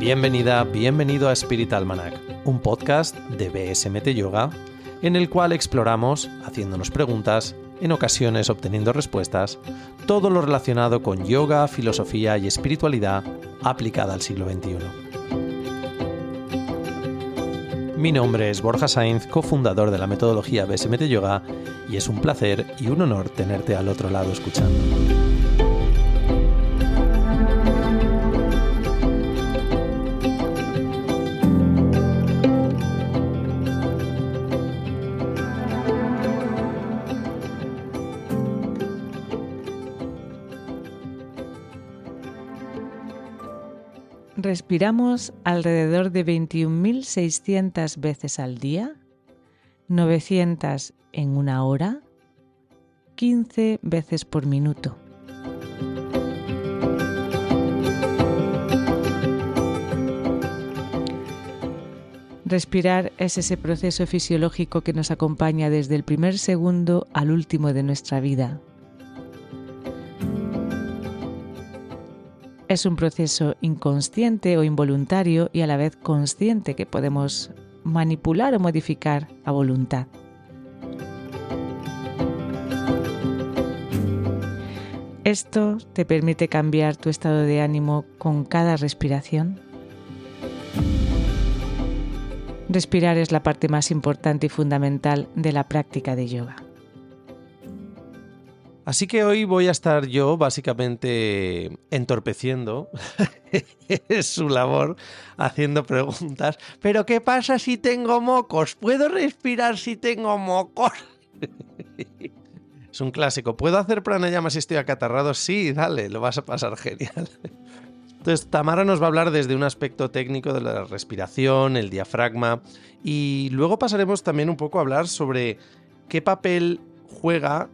Bienvenida, bienvenido a Spirit Almanac, un podcast de BSMT Yoga en el cual exploramos, haciéndonos preguntas, en ocasiones obteniendo respuestas, todo lo relacionado con yoga, filosofía y espiritualidad aplicada al siglo XXI. Mi nombre es Borja Sainz, cofundador de la metodología BSMT Yoga, y es un placer y un honor tenerte al otro lado escuchando. Respiramos alrededor de 21.600 veces al día, 900 en una hora, 15 veces por minuto. Respirar es ese proceso fisiológico que nos acompaña desde el primer segundo al último de nuestra vida. Es un proceso inconsciente o involuntario y a la vez consciente que podemos manipular o modificar a voluntad. Esto te permite cambiar tu estado de ánimo con cada respiración. Respirar es la parte más importante y fundamental de la práctica de yoga. Así que hoy voy a estar yo básicamente entorpeciendo su labor, haciendo preguntas. ¿Pero qué pasa si tengo mocos? ¿Puedo respirar si tengo mocos? Es un clásico. ¿Puedo hacer pranayama si estoy acatarrado? Sí, dale, lo vas a pasar genial. Entonces, Tamara nos va a hablar desde un aspecto técnico de la respiración, el diafragma, y luego pasaremos también un poco a hablar sobre qué papel juega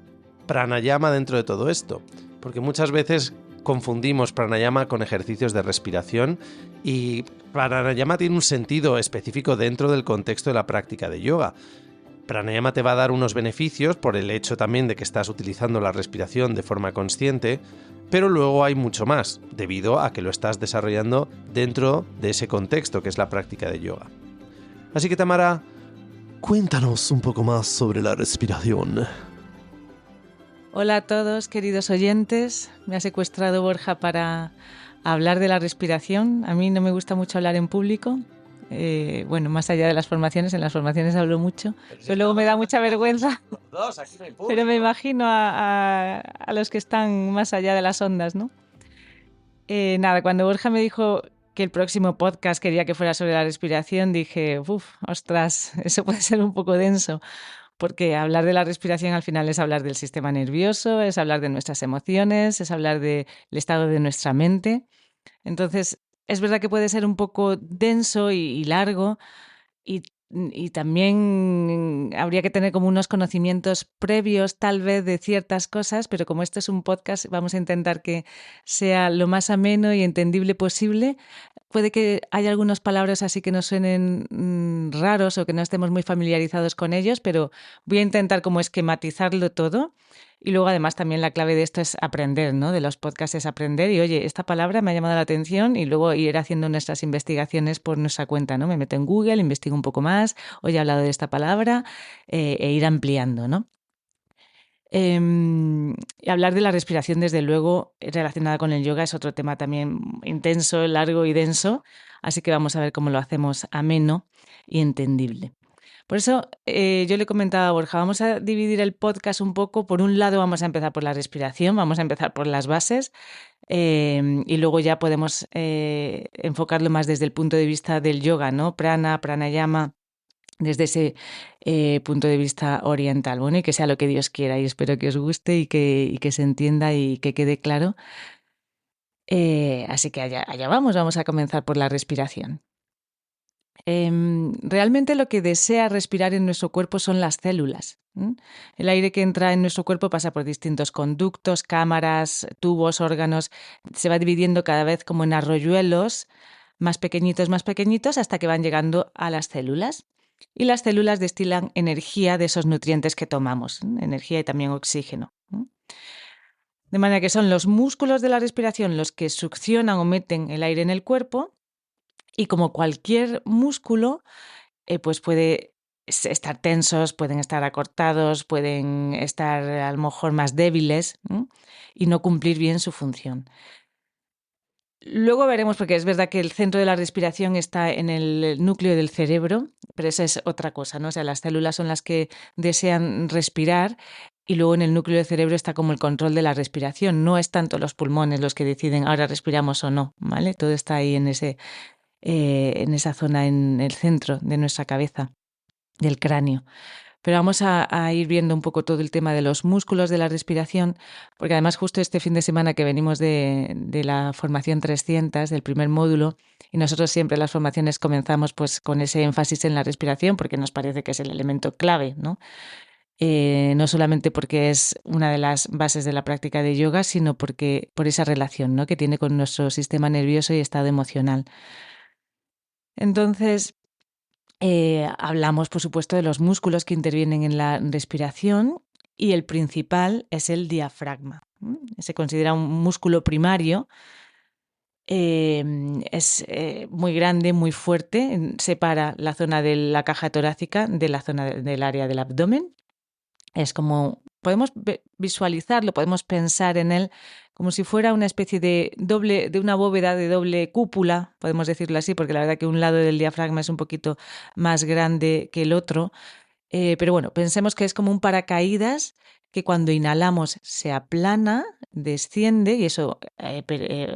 pranayama dentro de todo esto, porque muchas veces confundimos pranayama con ejercicios de respiración y pranayama tiene un sentido específico dentro del contexto de la práctica de yoga. Pranayama te va a dar unos beneficios por el hecho también de que estás utilizando la respiración de forma consciente, pero luego hay mucho más, debido a que lo estás desarrollando dentro de ese contexto que es la práctica de yoga. Así que Tamara, cuéntanos un poco más sobre la respiración. Hola a todos, queridos oyentes. Me ha secuestrado Borja para hablar de la respiración. A mí no me gusta mucho hablar en público. Más allá de las formaciones, en las formaciones hablo mucho, pero luego me da mucha vergüenza. Pero me imagino a los que están más allá de las ondas, ¿no? Cuando Borja me dijo que el próximo podcast quería que fuera sobre la respiración, dije, ostras, eso puede ser un poco denso. Porque hablar de la respiración al final es hablar del sistema nervioso, es hablar de nuestras emociones, es hablar del estado de nuestra mente. Entonces, es verdad que puede ser un poco denso y largo y también habría que tener como unos conocimientos previos tal vez de ciertas cosas, pero como esto es un podcast, vamos a intentar que sea lo más ameno y entendible posible. Puede que haya algunas palabras así que nos suenen raros o que no estemos muy familiarizados con ellos, pero voy a intentar como esquematizarlo todo. Y luego además también la clave de esto es aprender, ¿no? De los podcasts es aprender y oye, esta palabra me ha llamado la atención y luego ir haciendo nuestras investigaciones por nuestra cuenta, ¿no? Me meto en Google, investigo un poco más, hoy he hablado de esta palabra e ir ampliando, ¿no? Y hablar de la respiración, desde luego, relacionada con el yoga es otro tema también intenso, largo y denso, así que vamos a ver cómo lo hacemos ameno y entendible. Por eso yo le comentaba a Borja, vamos a dividir el podcast un poco. Por un lado vamos a empezar por la respiración, vamos a empezar por las bases y luego ya podemos enfocarlo más desde el punto de vista del yoga, ¿no? Prana, pranayama, desde ese punto de vista oriental. Bueno, y que sea lo que Dios quiera y espero que os guste y que se entienda y que quede claro. Así que allá vamos a comenzar por la respiración. Realmente lo que desea respirar en nuestro cuerpo son las células. El aire que entra en nuestro cuerpo pasa por distintos conductos, cámaras, tubos, órganos. Se va dividiendo cada vez como en arroyuelos más pequeñitos, hasta que van llegando a las células. Y las células destilan energía de esos nutrientes que tomamos, energía y también oxígeno. De manera que son los músculos de la respiración los que succionan o meten el aire en el cuerpo Y como cualquier músculo, pues puede estar tensos, pueden estar acortados, pueden estar a lo mejor más débiles, ¿m? Y no cumplir bien su función. Luego veremos, porque es verdad que el centro de la respiración está en el núcleo del cerebro, pero esa es otra cosa, ¿no? O sea, las células son las que desean respirar y luego en el núcleo del cerebro está como el control de la respiración. No es tanto los pulmones los que deciden ahora respiramos o no, ¿vale? Todo está ahí en esa zona, en el centro de nuestra cabeza, del cráneo. Pero vamos a ir viendo un poco todo el tema de los músculos de la respiración, porque además justo este fin de semana que venimos de la formación 300, del primer módulo, y nosotros siempre las formaciones comenzamos pues con ese énfasis en la respiración, porque nos parece que es el elemento clave, ¿no? No solamente porque es una de las bases de la práctica de yoga, sino porque por esa relación, ¿no?, que tiene con nuestro sistema nervioso y estado emocional. Entonces, hablamos, por supuesto, de los músculos que intervienen en la respiración y el principal es el diafragma. Se considera un músculo primario, es muy grande, muy fuerte, separa la zona de la caja torácica de la zona del área del abdomen. Es como, podemos visualizarlo, podemos pensar en él como si fuera una especie de una bóveda de doble cúpula, podemos decirlo así, porque la verdad que un lado del diafragma es un poquito más grande que el otro. Pero bueno, pensemos que es como un paracaídas que cuando inhalamos se aplana, desciende, y eso,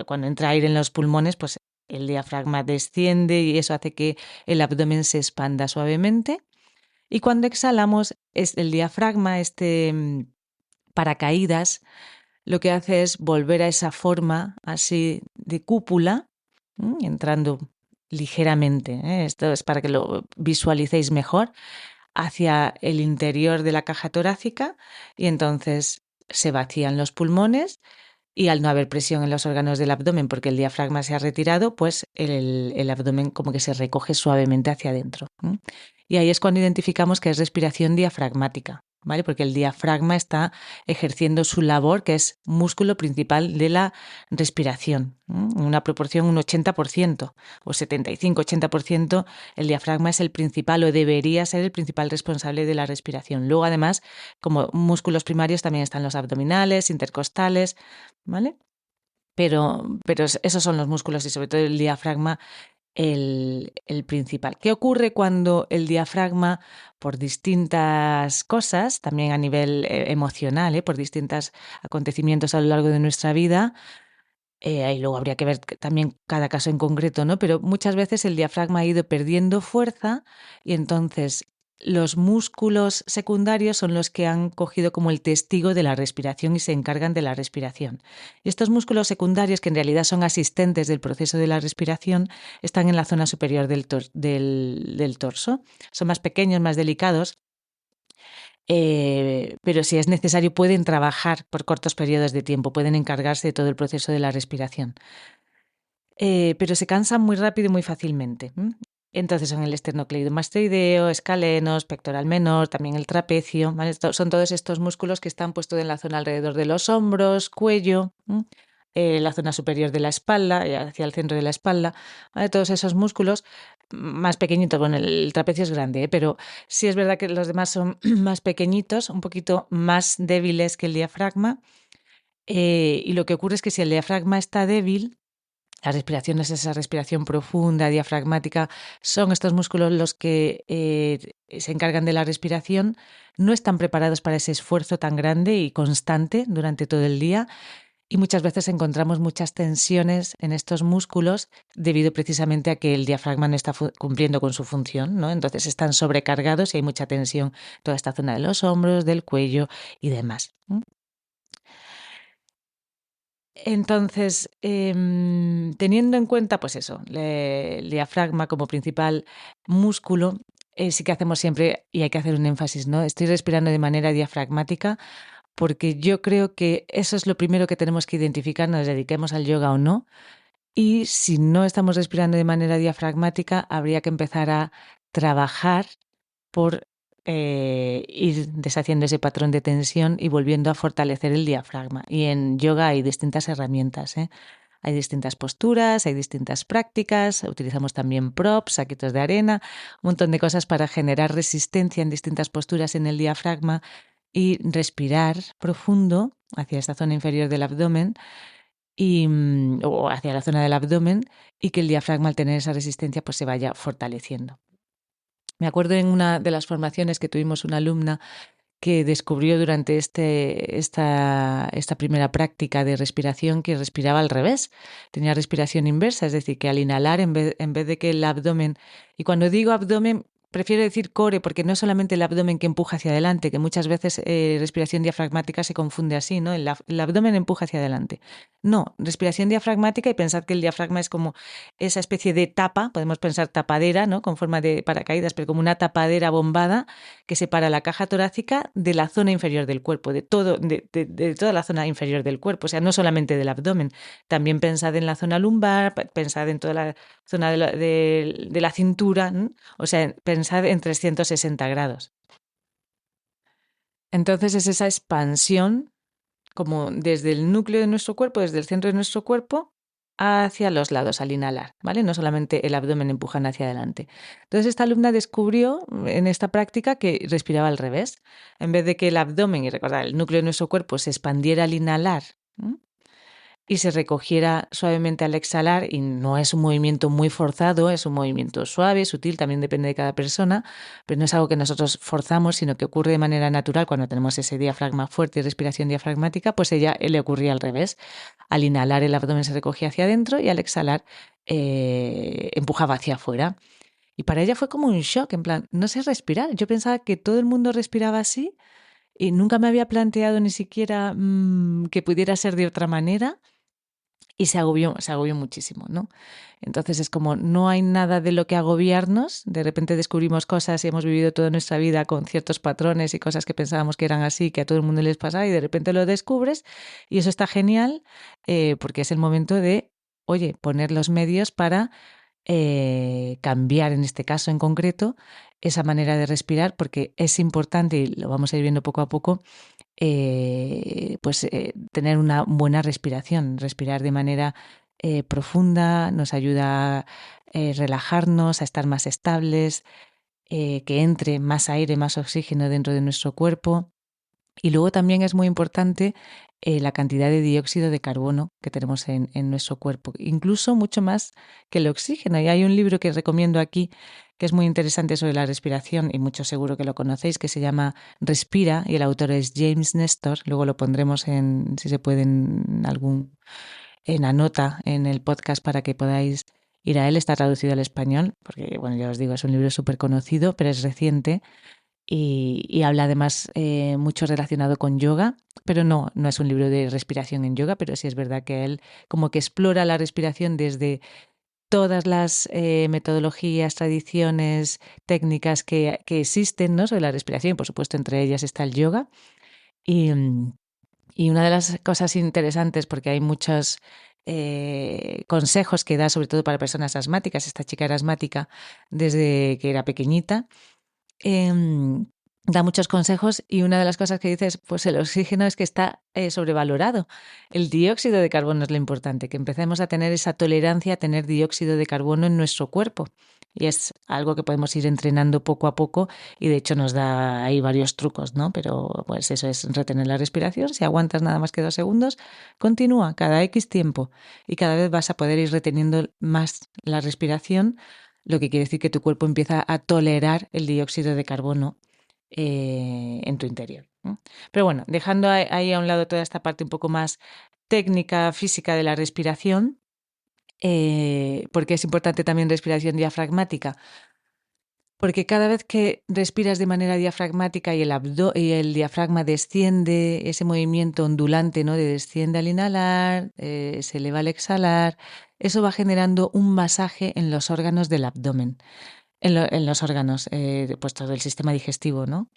cuando entra aire en los pulmones, pues el diafragma desciende y eso hace que el abdomen se expanda suavemente. Y cuando exhalamos, es el diafragma, paracaídas, lo que hace es volver a esa forma así de cúpula, entrando ligeramente, esto es para que lo visualicéis mejor, hacia el interior de la caja torácica y entonces se vacían los pulmones y al no haber presión en los órganos del abdomen porque el diafragma se ha retirado, pues el abdomen como que se recoge suavemente hacia adentro. Y ahí es cuando identificamos que es respiración diafragmática, ¿vale? Porque el diafragma está ejerciendo su labor, que es músculo principal de la respiración. En una proporción, un 80% o 75-80%, el diafragma es el principal o debería ser el principal responsable de la respiración. Luego, además, como músculos primarios también están los abdominales, intercostales, ¿vale? Pero esos son los músculos y sobre todo el diafragma el principal. ¿Qué ocurre cuando el diafragma, por distintas cosas, también a nivel emocional, por distintos acontecimientos a lo largo de nuestra vida, ahí luego habría que ver también cada caso en concreto, ¿no? Pero muchas veces el diafragma ha ido perdiendo fuerza y entonces los músculos secundarios son los que han cogido como el testigo de la respiración y se encargan de la respiración. Y estos músculos secundarios, que en realidad son asistentes del proceso de la respiración, están en la zona superior del torso. Son más pequeños, más delicados, pero si es necesario pueden trabajar por cortos periodos de tiempo, pueden encargarse de todo el proceso de la respiración. Pero se cansan muy rápido y muy fácilmente. Entonces son el esternocleidomastoideo, escalenos, pectoral menor, también el trapecio, ¿vale? Son todos estos músculos que están puestos en la zona alrededor de los hombros, cuello, la zona superior de la espalda, hacia el centro de la espalda, ¿vale? Todos esos músculos más pequeñitos, bueno, el trapecio es grande, pero sí es verdad que los demás son más pequeñitos, un poquito más débiles que el diafragma, y lo que ocurre es que si el diafragma está débil, la respiración es esa respiración profunda, diafragmática, son estos músculos los que se encargan de la respiración, no están preparados para ese esfuerzo tan grande y constante durante todo el día y muchas veces encontramos muchas tensiones en estos músculos debido precisamente a que el diafragma no está cumpliendo con su función, ¿no? Entonces están sobrecargados y hay mucha tensión en toda esta zona de los hombros, del cuello y demás. Entonces, teniendo en cuenta, pues eso, el diafragma como principal músculo, sí que hacemos siempre, y hay que hacer un énfasis, ¿no? Estoy respirando de manera diafragmática porque yo creo que eso es lo primero que tenemos que identificar, nos dediquemos al yoga o no. Y si no estamos respirando de manera diafragmática, habría que empezar a trabajar por ir deshaciendo ese patrón de tensión y volviendo a fortalecer el diafragma. Y en yoga hay distintas herramientas, ¿eh? Hay distintas posturas, hay distintas prácticas, utilizamos también props, saquitos de arena, un montón de cosas para generar resistencia en distintas posturas en el diafragma y respirar profundo hacia esta zona inferior del abdomen o hacia la zona del abdomen, y que el diafragma, al tener esa resistencia, pues se vaya fortaleciendo. Me acuerdo en una de las formaciones que tuvimos una alumna que descubrió durante esta primera práctica de respiración que respiraba al revés. Tenía respiración inversa, es decir, que al inhalar, en vez de que el abdomen... Y cuando digo abdomen, prefiero decir core, porque no es solamente el abdomen que empuja hacia adelante, que muchas veces respiración diafragmática se confunde así, ¿no? El abdomen empuja hacia adelante. No, respiración diafragmática, y pensad que el diafragma es como esa especie de tapa, podemos pensar tapadera, ¿no? Con forma de paracaídas, pero como una tapadera bombada que separa la caja torácica de la zona inferior del cuerpo, de toda la zona inferior del cuerpo, o sea, no solamente del abdomen. También pensad en la zona lumbar, pensad en toda la zona de la cintura, ¿no? O sea, pensad en 360 grados. Entonces es esa expansión como desde el núcleo de nuestro cuerpo, desde el centro de nuestro cuerpo, hacia los lados al inhalar, ¿vale? No solamente el abdomen empujan hacia adelante. Entonces esta alumna descubrió en esta práctica que respiraba al revés. En vez de que el abdomen, y recordad, el núcleo de nuestro cuerpo se expandiera al inhalar, ¿sí?, y se recogiera suavemente al exhalar, y no es un movimiento muy forzado, es un movimiento suave, sutil, también depende de cada persona, pero no es algo que nosotros forzamos, sino que ocurre de manera natural cuando tenemos ese diafragma fuerte y respiración diafragmática. Pues ella le ocurría al revés. Al inhalar el abdomen se recogía hacia adentro y al exhalar empujaba hacia afuera. Y para ella fue como un shock, en plan, no sé respirar. Yo pensaba que todo el mundo respiraba así y nunca me había planteado ni siquiera que pudiera ser de otra manera. Y se agobió muchísimo, ¿no? Entonces es como, no hay nada de lo que agobiarnos. De repente descubrimos cosas y hemos vivido toda nuestra vida con ciertos patrones y cosas que pensábamos que eran así, que a todo el mundo les pasaba, y de repente lo descubres, y eso está genial, porque es el momento de, oye, poner los medios para cambiar, en este caso en concreto, esa manera de respirar, porque es importante, y lo vamos a ir viendo poco a poco, tener una buena respiración. Respirar de manera profunda nos ayuda a relajarnos, a estar más estables, que entre más aire, más oxígeno dentro de nuestro cuerpo. Y luego también es muy importante la cantidad de dióxido de carbono que tenemos en nuestro cuerpo, incluso mucho más que el oxígeno. Y hay un libro que recomiendo aquí que es muy interesante sobre la respiración, y mucho seguro que lo conocéis, que se llama Respira, y el autor es James Nestor. Luego lo pondremos si se puede, en la nota en el podcast para que podáis ir a él. Está traducido al español, porque, bueno, ya os digo, es un libro súper conocido, pero es reciente. Y habla además mucho relacionado con yoga, pero no es un libro de respiración en yoga, pero sí es verdad que él como que explora la respiración desde todas las metodologías, tradiciones, técnicas que existen, ¿no?, sobre la respiración. Por supuesto, entre ellas está el yoga. Y una de las cosas interesantes, porque hay muchos consejos que da, sobre todo para personas asmáticas. Esta chica era asmática desde que era pequeñita. Da muchos consejos, y una de las cosas que dice es, pues el oxígeno es que está sobrevalorado. El dióxido de carbono es lo importante, que empecemos a tener esa tolerancia a tener dióxido de carbono en nuestro cuerpo. Y es algo que podemos ir entrenando poco a poco, y de hecho nos da ahí varios trucos, ¿no? Pero pues eso es retener la respiración. Si aguantas nada más que 2 segundos, continúa cada X tiempo, y cada vez vas a poder ir reteniendo más la respiración, lo que quiere decir que tu cuerpo empieza a tolerar el dióxido de carbono en tu interior, ¿no? Pero bueno, dejando ahí a un lado toda esta parte un poco más técnica, física de la respiración, porque es importante también respiración diafragmática. Porque cada vez que respiras de manera diafragmática y el diafragma desciende, ese movimiento ondulante, ¿no?, de desciende al inhalar, se eleva al exhalar, eso va generando un masaje en los órganos del abdomen, en los órganos pues todo el sistema digestivo, ¿no?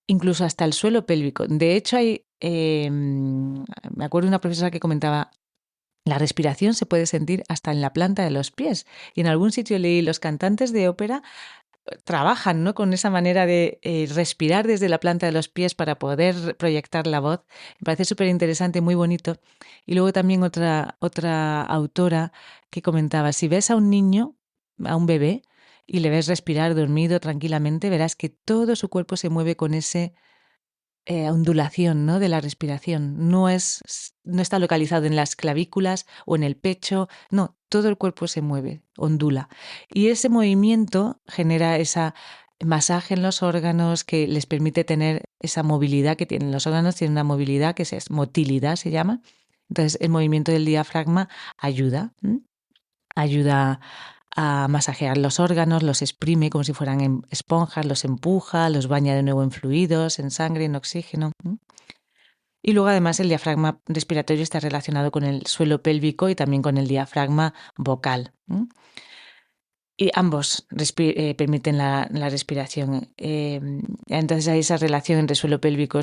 Incluso hasta el suelo pélvico. De hecho, me acuerdo de una profesora que comentaba, la respiración se puede sentir hasta en la planta de los pies. Y en algún sitio leí, los cantantes de ópera trabajan, ¿no?, con esa manera de respirar desde la planta de los pies para poder proyectar la voz. Me parece súper interesante, muy bonito. Y luego también otra autora que comentaba, si ves a un niño, a un bebé, y le ves respirar dormido tranquilamente, verás que todo su cuerpo se mueve con ese ondulación, ¿no?, de la respiración. No está localizado en las clavículas o en el pecho, no, todo el cuerpo se mueve, ondula. Y ese movimiento genera ese masaje en los órganos que les permite tener esa movilidad que tienen los órganos, tienen una movilidad que es motilidad, se llama. Entonces, el movimiento del diafragma ayuda, ayuda a masajear los órganos, los exprime como si fueran esponjas, los empuja, los baña de nuevo en fluidos, en sangre, en oxígeno. Y luego además el diafragma respiratorio está relacionado con el suelo pélvico y también con el diafragma vocal. Y ambos permiten la respiración. Entonces hay esa relación entre suelo pélvico,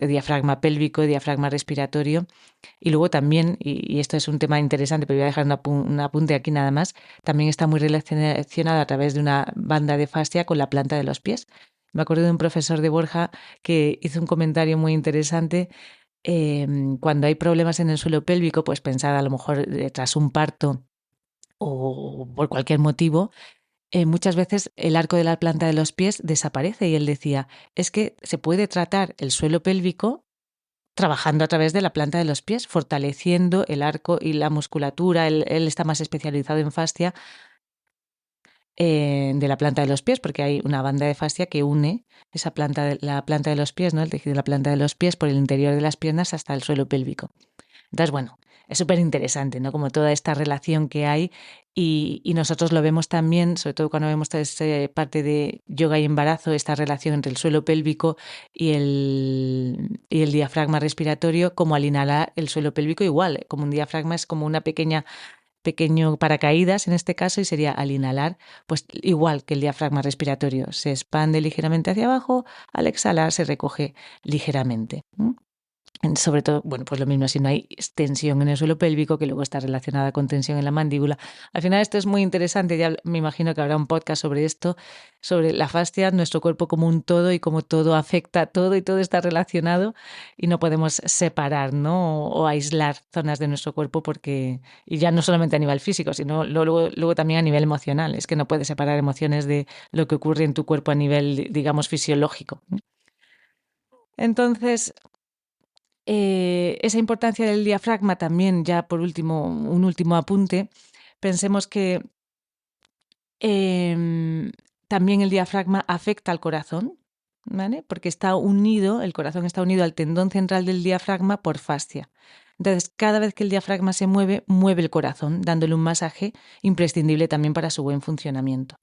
diafragma pélvico, diafragma respiratorio. Y luego también, y esto es un tema interesante, pero voy a dejar un apunte aquí nada más, también está muy relacionado a través de una banda de fascia con la planta de los pies. Me acuerdo de un profesor de Borja que hizo un comentario muy interesante. Cuando hay problemas en el suelo pélvico, pues pensad a lo mejor tras un parto o por cualquier motivo, muchas veces el arco de la planta de los pies desaparece y él decía, es que se puede tratar el suelo pélvico trabajando a través de la planta de los pies, fortaleciendo el arco y la musculatura. Él está más especializado en fascia de la planta de los pies, porque hay una banda de fascia que une la planta de los pies, ¿no?, el tejido de la planta de los pies por el interior de las piernas hasta el suelo pélvico. Entonces, bueno, es súper interesante, ¿no?, como toda esta relación que hay y nosotros lo vemos también, sobre todo cuando vemos toda esta parte de yoga y embarazo, esta relación entre el suelo pélvico y el diafragma respiratorio, como al inhalar el suelo pélvico igual, como un diafragma es como una pequeño paracaídas en este caso, y sería al inhalar, pues igual que el diafragma respiratorio, se expande ligeramente hacia abajo, al exhalar se recoge ligeramente. Sobre todo, bueno, pues lo mismo si no hay tensión en el suelo pélvico, que luego está relacionada con tensión en la mandíbula. Al final esto es muy interesante, ya me imagino que habrá un podcast sobre esto, sobre la fascia, nuestro cuerpo como un todo y cómo todo afecta a todo y todo está relacionado y no podemos separar, ¿no?, o aislar zonas de nuestro cuerpo porque, y ya no solamente a nivel físico, sino luego también a nivel emocional. Es que no puedes separar emociones de lo que ocurre en tu cuerpo a nivel, digamos, fisiológico. Entonces, esa importancia del diafragma también, ya por último, un último apunte, pensemos que también el diafragma afecta al corazón, ¿vale?, porque el corazón está unido al tendón central del diafragma por fascia. Entonces, cada vez que el diafragma se mueve, mueve el corazón, dándole un masaje imprescindible también para su buen funcionamiento.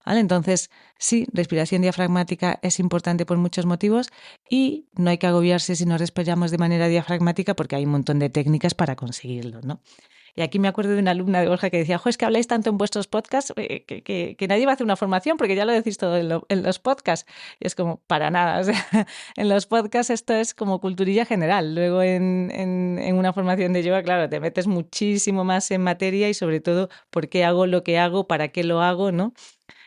¿Vale? Entonces, sí, respiración diafragmática es importante por muchos motivos y no hay que agobiarse si no respiramos de manera diafragmática porque hay un montón de técnicas para conseguirlo, ¿no? Y aquí me acuerdo de una alumna de Borja que decía, es que habláis tanto en vuestros podcasts que nadie va a hacer una formación porque ya lo decís todo en los podcasts. Y es como, para nada. O sea, en los podcasts esto es como culturilla general. Luego en una formación de yoga, claro, te metes muchísimo más en materia y sobre todo por qué hago lo que hago, para qué lo hago, ¿no?,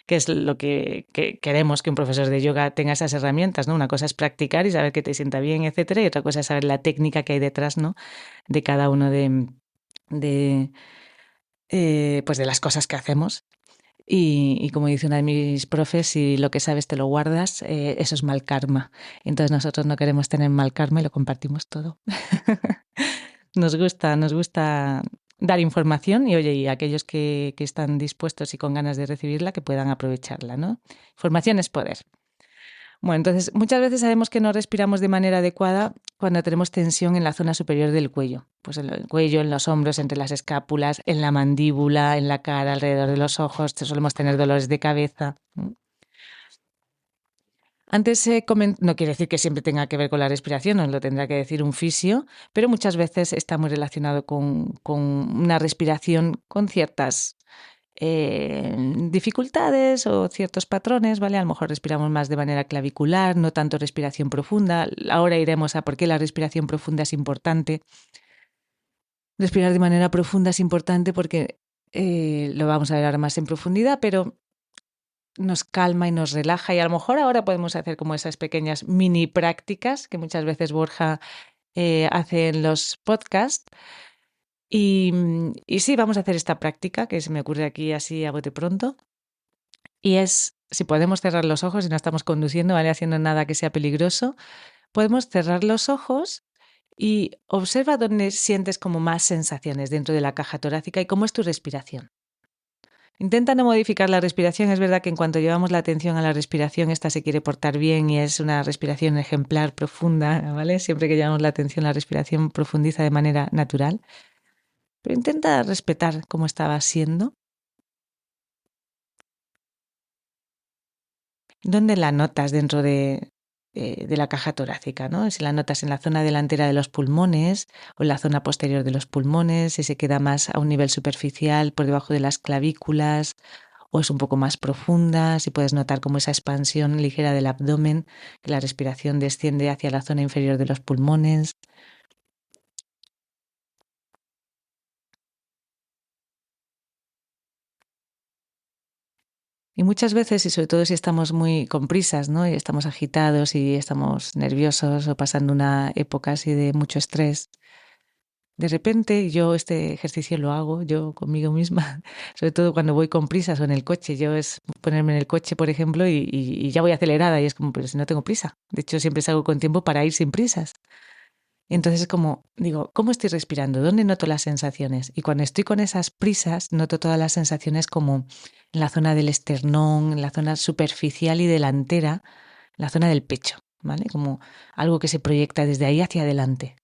que es lo que queremos que un profesor de yoga tenga esas herramientas, ¿no? Una cosa es practicar y saber que te sienta bien, etcétera, y otra cosa es saber la técnica que hay detrás, ¿no?, de cada uno pues de las cosas que hacemos. Y como dice una de mis profes, si lo que sabes te lo guardas, eso es mal karma. Entonces nosotros no queremos tener mal karma y lo compartimos todo. Nos gusta dar información y, oye, y aquellos que están dispuestos y con ganas de recibirla, que puedan aprovecharla, ¿no? Información es poder. Bueno, entonces muchas veces sabemos que no respiramos de manera adecuada cuando tenemos tensión en la zona superior del cuello. Pues en el cuello, en los hombros, entre las escápulas, en la mandíbula, en la cara, alrededor de los ojos. Solemos tener dolores de cabeza. Antes no quiere decir que siempre tenga que ver con la respiración, nos lo tendrá que decir un fisio, pero muchas veces está muy relacionado con una respiración con ciertas dificultades o ciertos patrones, ¿vale? A lo mejor respiramos más de manera clavicular, no tanto respiración profunda. Ahora iremos a por qué la respiración profunda es importante. Respirar de manera profunda es importante porque lo vamos a ver ahora más en profundidad, pero nos calma y nos relaja. Y a lo mejor ahora podemos hacer como esas pequeñas mini prácticas que muchas veces Borja hace en los podcasts. Y sí, vamos a hacer esta práctica que se me ocurre aquí así a bote pronto. Y es, si podemos cerrar los ojos y no estamos conduciendo, ¿vale? Haciendo nada que sea peligroso, podemos cerrar los ojos y observa dónde sientes como más sensaciones dentro de la caja torácica y cómo es tu respiración. Intenta no modificar la respiración. Es verdad que en cuanto llevamos la atención a la respiración, esta se quiere portar bien y es una respiración ejemplar, profunda, ¿vale? Siempre que llevamos la atención, la respiración profundiza de manera natural. Pero intenta respetar cómo estaba siendo. ¿Dónde la notas dentro de la caja torácica, ¿no? Si la notas en la zona delantera de los pulmones o en la zona posterior de los pulmones, si se queda más a un nivel superficial por debajo de las clavículas o es un poco más profunda, si puedes notar como esa expansión ligera del abdomen, que la respiración desciende hacia la zona inferior de los pulmones. Y muchas veces, y sobre todo si estamos muy con prisas, ¿no? Y estamos agitados y estamos nerviosos o pasando una época así de mucho estrés, de repente yo este ejercicio lo hago yo conmigo misma, sobre todo cuando voy con prisas o en el coche. Yo es ponerme en el coche, por ejemplo, y ya voy acelerada y es como, pero si no tengo prisa. De hecho, siempre salgo con tiempo para ir sin prisas. Entonces es como, digo, ¿cómo estoy respirando? ¿Dónde noto las sensaciones? Y cuando estoy con esas prisas, noto todas las sensaciones como en la zona del esternón, en la zona superficial y delantera, en la zona del pecho, ¿vale? Como algo que se proyecta desde ahí hacia adelante.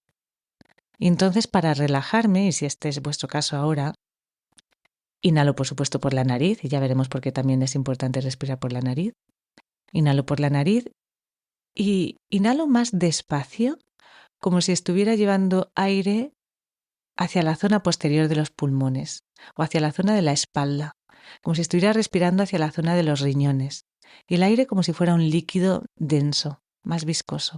Y entonces para relajarme, y si este es vuestro caso ahora, inhalo por supuesto por la nariz, y ya veremos por qué también es importante respirar por la nariz. Inhalo por la nariz y inhalo más despacio, como si estuviera llevando aire hacia la zona posterior de los pulmones o hacia la zona de la espalda, como si estuviera respirando hacia la zona de los riñones. Y el aire como si fuera un líquido denso, más viscoso.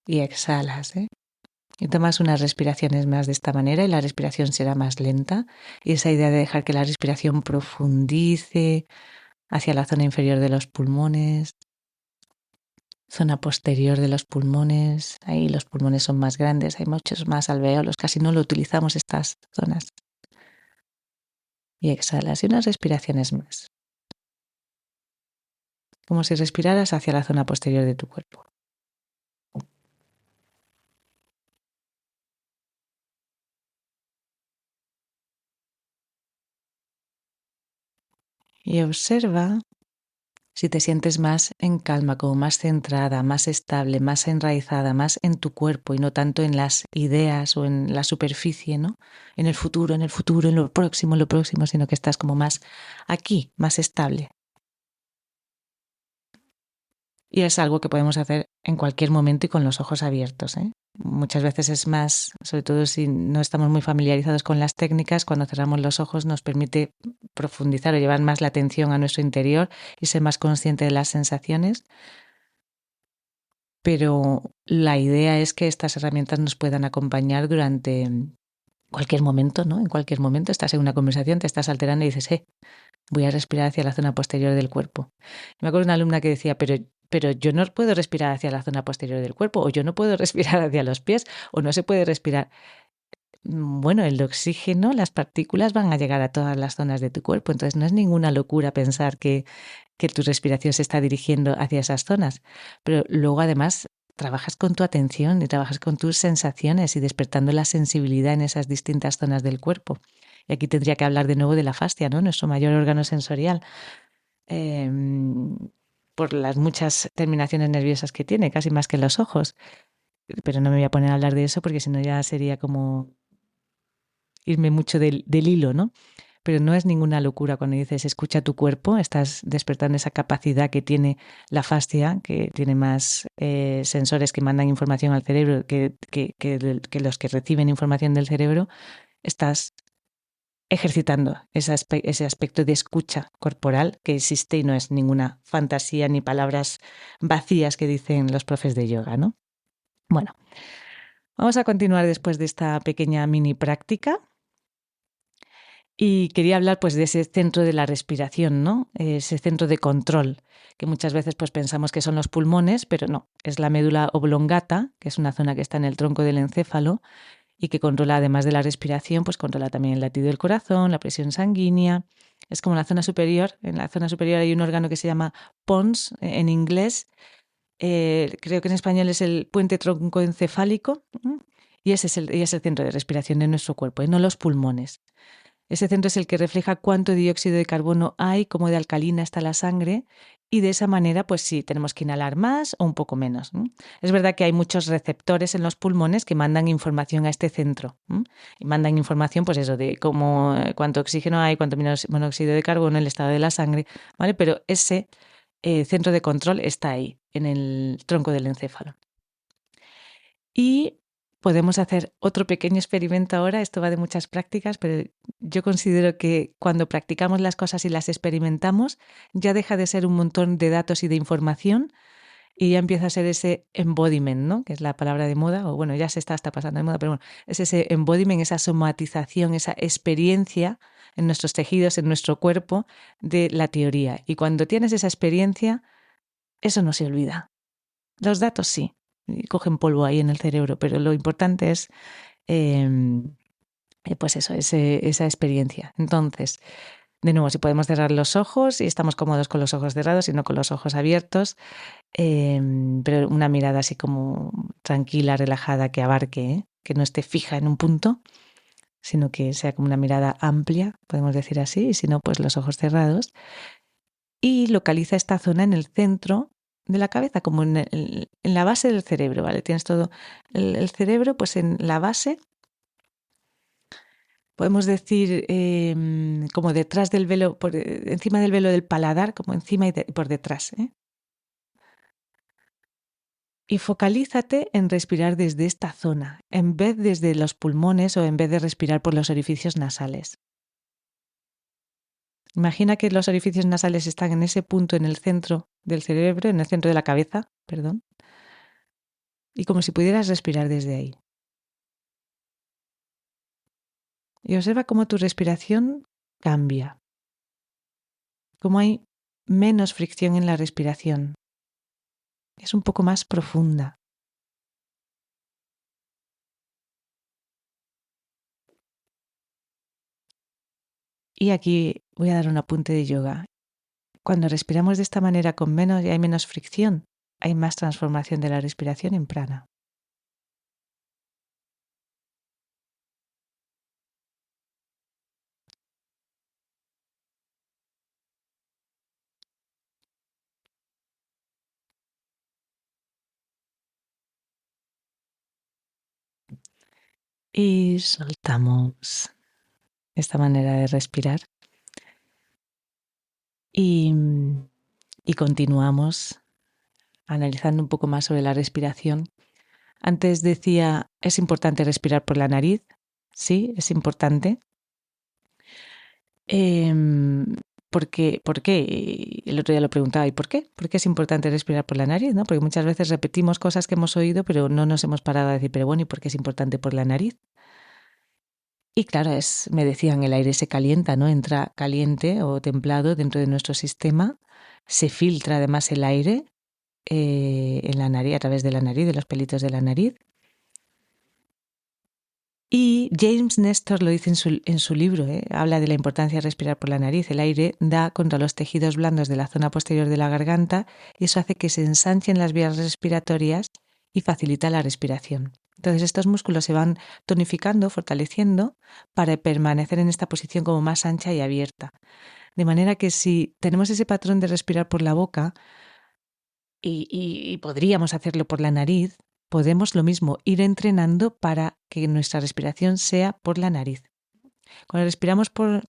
Y exhalas, ¿eh? Y tomas unas respiraciones más de esta manera y la respiración será más lenta. Y esa idea de dejar que la respiración profundice hacia la zona inferior de los pulmones, zona posterior de los pulmones. Ahí los pulmones son más grandes, hay muchos más alveolos, casi no lo utilizamos estas zonas. Y exhalas y unas respiraciones más. Como si respiraras hacia la zona posterior de tu cuerpo. Y observa si te sientes más en calma, como más centrada, más estable, más enraizada, más en tu cuerpo y no tanto en las ideas o en la superficie, ¿no? En el futuro, en lo próximo, sino que estás como más aquí, más estable. Y es algo que podemos hacer en cualquier momento y con los ojos abiertos, ¿eh? Muchas veces es más, sobre todo si no estamos muy familiarizados con las técnicas, cuando cerramos los ojos nos permite profundizar o llevar más la atención a nuestro interior y ser más consciente de las sensaciones. Pero la idea es que estas herramientas nos puedan acompañar durante cualquier momento, ¿no? En cualquier momento estás en una conversación, te estás alterando y dices, voy a respirar hacia la zona posterior del cuerpo. Me acuerdo de una alumna que decía, pero yo no puedo respirar hacia la zona posterior del cuerpo, o yo no puedo respirar hacia los pies, o no se puede respirar. Bueno, el oxígeno, las partículas van a llegar a todas las zonas de tu cuerpo, entonces no es ninguna locura pensar que tu respiración se está dirigiendo hacia esas zonas, pero luego además trabajas con tu atención y trabajas con tus sensaciones y despertando la sensibilidad en esas distintas zonas del cuerpo. Y aquí tendría que hablar de nuevo de la fascia, ¿no? Nuestro mayor órgano sensorial, por las muchas terminaciones nerviosas que tiene, casi más que los ojos. Pero no me voy a poner a hablar de eso porque si no ya sería como irme mucho del hilo, ¿no? Pero no es ninguna locura cuando dices escucha tu cuerpo, estás despertando esa capacidad que tiene la fascia, que tiene más sensores que mandan información al cerebro que los que reciben información del cerebro. Estás ejercitando ese aspecto de escucha corporal que existe y no es ninguna fantasía ni palabras vacías que dicen los profes de yoga, ¿no? Bueno, Vamos a continuar después de esta pequeña mini práctica. Y quería hablar pues de ese centro de la respiración, ¿no? Ese centro de control, que muchas veces pues pensamos que son los pulmones, pero no, es la médula oblongata, que es una zona que está en el tronco del encéfalo y que controla, además de la respiración, pues controla también el latido del corazón, la presión sanguínea. Es como la zona superior. En la zona superior hay un órgano que se llama pons en inglés. Creo que en español es el puente troncoencefálico. Y ese es el centro de respiración de nuestro cuerpo, no los pulmones. Ese centro es el que refleja cuánto dióxido de carbono hay, cómo de alcalina está la sangre, y de esa manera, pues sí, tenemos que inhalar más o un poco menos. Es verdad que hay muchos receptores en los pulmones que mandan información a este centro. Y mandan información, pues eso, de cómo, cuánto oxígeno hay, cuánto monóxido de carbono, el estado de la sangre, ¿vale? Pero ese centro de control está ahí, en el tronco del encéfalo. Y podemos hacer otro pequeño experimento ahora. Esto va de muchas prácticas, pero yo considero que cuando practicamos las cosas y las experimentamos, ya deja de ser un montón de datos y de información y ya empieza a ser ese embodiment, ¿no? Que es la palabra de moda, o bueno, ya se está pasando de moda, pero bueno, es ese embodiment, esa somatización, esa experiencia en nuestros tejidos, en nuestro cuerpo, de la teoría. Y cuando tienes esa experiencia, eso no se olvida. Los datos sí, cogen polvo ahí en el cerebro, pero lo importante es, pues eso, esa experiencia. Entonces, de nuevo, si podemos cerrar los ojos y estamos cómodos con los ojos cerrados y no con los ojos abiertos, pero una mirada así como tranquila, relajada, que abarque, que no esté fija en un punto, sino que sea como una mirada amplia, podemos decir así, y si no, pues los ojos cerrados. Y localiza esta zona en el centro de la cabeza, como en la base del cerebro, ¿vale? Tienes todo el cerebro, pues en la base, podemos decir como detrás del velo, encima del velo del paladar, como encima y por detrás, ¿eh? Y focalízate en respirar desde esta zona, en vez desde los pulmones o en vez de respirar por los orificios nasales. Imagina que los orificios nasales están en ese punto en el centro del cerebro, en el centro de la cabeza, perdón, y como si pudieras respirar desde ahí. Y observa cómo tu respiración cambia, cómo hay menos fricción en la respiración. Es un poco más profunda. Y aquí voy a dar un apunte de yoga. Cuando respiramos de esta manera con menos y hay menos fricción, hay más transformación de la respiración en prana. Y soltamos esta manera de respirar. Y continuamos analizando un poco más sobre la respiración. Antes decía, es importante respirar por la nariz. Sí, es importante. ¿Por qué? El otro día lo preguntaba, ¿y por qué? ¿Por qué es importante respirar por la nariz? ¿No? Porque muchas veces repetimos cosas que hemos oído, pero no nos hemos parado a decir, pero bueno, ¿y por qué es importante por la nariz? Y claro, me decían, el aire se calienta, ¿no? Entra caliente o templado dentro de nuestro sistema, se filtra además el aire en la nariz, a través de la nariz, de los pelitos de la nariz. Y James Nestor lo dice en su libro, habla de la importancia de respirar por la nariz. El aire da contra los tejidos blandos de la zona posterior de la garganta y eso hace que se ensanchen las vías respiratorias y facilita la respiración. Entonces estos músculos se van tonificando, fortaleciendo para permanecer en esta posición como más ancha y abierta. De manera que si tenemos ese patrón de respirar por la boca y podríamos hacerlo por la nariz, podemos lo mismo ir entrenando para que nuestra respiración sea por la nariz. Cuando respiramos con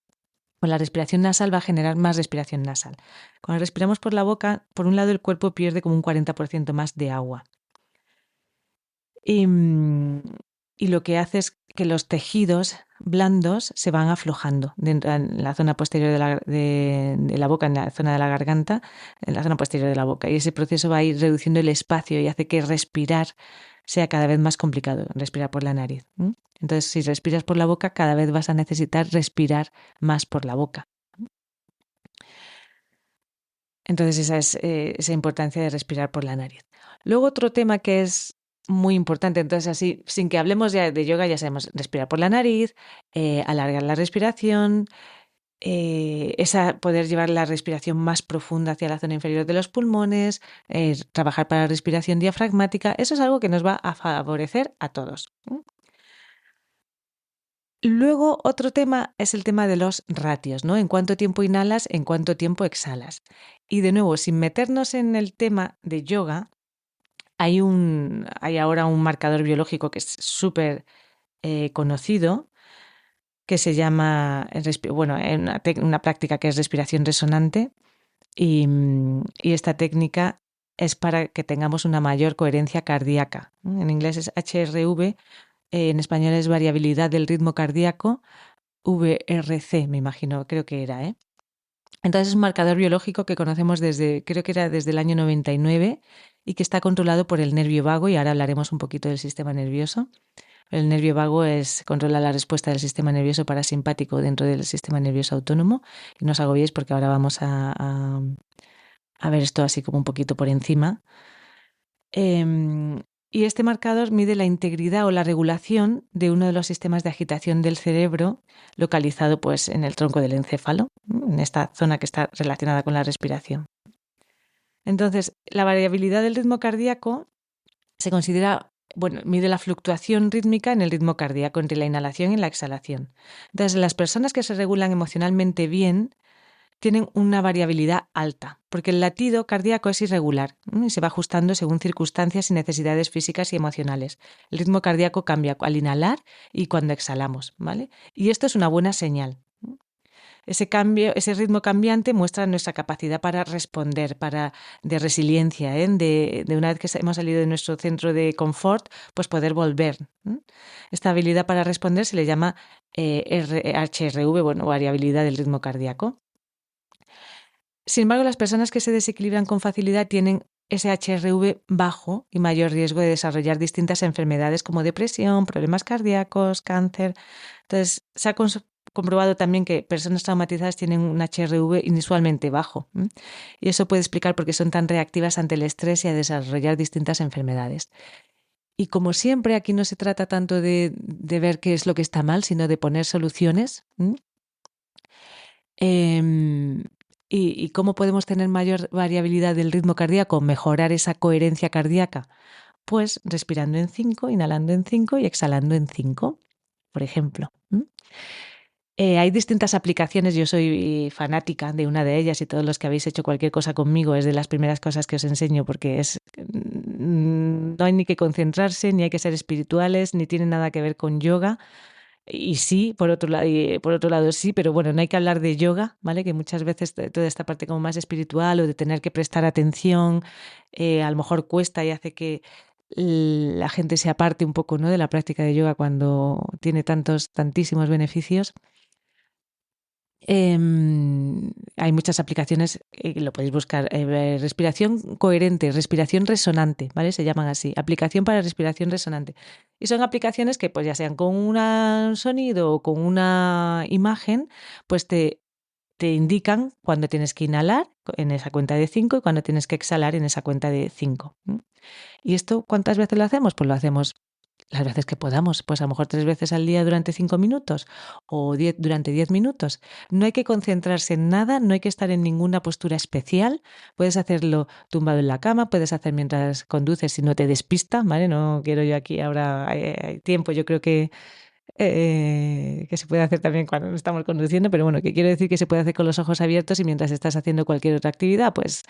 la respiración nasal va a generar más respiración nasal. Cuando respiramos por la boca, por un lado el cuerpo pierde como un 40% más de agua. Y lo que hace es que los tejidos blandos se van aflojando en la zona posterior de la boca, en la zona de la garganta, en la zona posterior de la boca. Y ese proceso va a ir reduciendo el espacio y hace que respirar sea cada vez más complicado respirar por la nariz. Entonces, si respiras por la boca, cada vez vas a necesitar respirar más por la boca. Entonces, esa es esa importancia de respirar por la nariz. Luego, otro tema que es muy importante, entonces así, sin que hablemos ya de yoga, ya sabemos respirar por la nariz, alargar la respiración, poder llevar la respiración más profunda hacia la zona inferior de los pulmones, trabajar para la respiración diafragmática, eso es algo que nos va a favorecer a todos. Luego, otro tema es el tema de los ratios, ¿no? En cuánto tiempo inhalas, en cuánto tiempo exhalas. Y de nuevo, sin meternos en el tema de yoga, hay ahora un marcador biológico que es súper conocido, que se llama, una práctica que es respiración resonante, y esta técnica es para que tengamos una mayor coherencia cardíaca. En inglés es HRV, en español es variabilidad del ritmo cardíaco, VRC, me imagino, creo que era, ¿eh? Entonces es un marcador biológico que conocemos creo que era desde el año 99 y que está controlado por el nervio vago, y ahora hablaremos un poquito del sistema nervioso. El nervio vago controla la respuesta del sistema nervioso parasimpático dentro del sistema nervioso autónomo. Y no os agobiéis porque ahora vamos a ver esto así como un poquito por encima. Y este marcador mide la integridad o la regulación de uno de los sistemas de agitación del cerebro localizado pues, en el tronco del encéfalo, en esta zona que está relacionada con la respiración. Entonces, la variabilidad del ritmo cardíaco se considera, mide la fluctuación rítmica en el ritmo cardíaco entre la inhalación y la exhalación. Entonces, las personas que se regulan emocionalmente bien tienen una variabilidad alta, porque el latido cardíaco es irregular y se va ajustando según circunstancias y necesidades físicas y emocionales. El ritmo cardíaco cambia al inhalar y cuando exhalamos, ¿vale? Y esto es una buena señal. Ese cambio, ese ritmo cambiante muestra nuestra capacidad para responder, de resiliencia, de una vez que hemos salido de nuestro centro de confort, pues poder volver. Esta habilidad para responder se le llama HRV, variabilidad del ritmo cardíaco. Sin embargo, las personas que se desequilibran con facilidad tienen ese HRV bajo y mayor riesgo de desarrollar distintas enfermedades como depresión, problemas cardíacos, cáncer. Entonces, se ha comprobado también que personas traumatizadas tienen un HRV inusualmente bajo. Y eso puede explicar por qué son tan reactivas ante el estrés y a desarrollar distintas enfermedades. Y como siempre, aquí no se trata tanto de ver qué es lo que está mal, sino de poner soluciones. ¿Y cómo podemos tener mayor variabilidad del ritmo cardíaco? Mejorar esa coherencia cardíaca. Pues respirando en 5, inhalando en 5 y exhalando en 5, por ejemplo. Hay distintas aplicaciones, yo soy fanática de una de ellas y todos los que habéis hecho cualquier cosa conmigo es de las primeras cosas que os enseño porque no hay ni que concentrarse, ni hay que ser espirituales, ni tiene nada que ver con yoga. Y sí, por otro lado sí, pero bueno, no hay que hablar de yoga, ¿vale? Que muchas veces toda esta parte como más espiritual o de tener que prestar atención, a lo mejor cuesta y hace que la gente se aparte un poco, ¿no?, de la práctica de yoga cuando tiene tantísimos beneficios. Hay muchas aplicaciones, lo podéis buscar, respiración coherente, respiración resonante, ¿vale? Se llaman así, aplicación para respiración resonante. Y son aplicaciones que pues ya sean con un sonido o con una imagen, pues te indican cuándo tienes que inhalar en esa cuenta de 5 y cuándo tienes que exhalar en esa cuenta de 5. ¿Y esto cuántas veces lo hacemos? Pues lo hacemos las veces que podamos, pues a lo mejor 3 veces al día durante 5 minutos o durante 10 minutos. No hay que concentrarse en nada, no hay que estar en ninguna postura especial. Puedes hacerlo tumbado en la cama, puedes hacer mientras conduces si no te despista, ¿vale? No quiero yo aquí ahora, hay tiempo, yo creo que se puede hacer también cuando estamos conduciendo, pero bueno, que quiero decir que se puede hacer con los ojos abiertos y mientras estás haciendo cualquier otra actividad, pues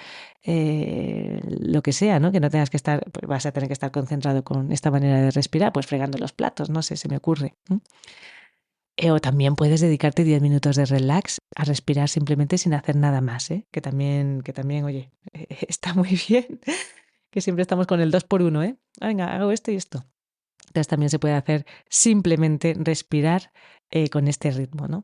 lo que sea, ¿no? Que no tengas que estar, pues vas a tener que estar concentrado con esta manera de respirar, pues fregando los platos, no sé, se me ocurre. O también puedes dedicarte 10 minutos de relax a respirar simplemente sin hacer nada más, que también, oye, está muy bien, que siempre estamos con el 2 por 1, ¿eh? Venga, hago esto y esto. Entonces también se puede hacer simplemente respirar con este ritmo, ¿no?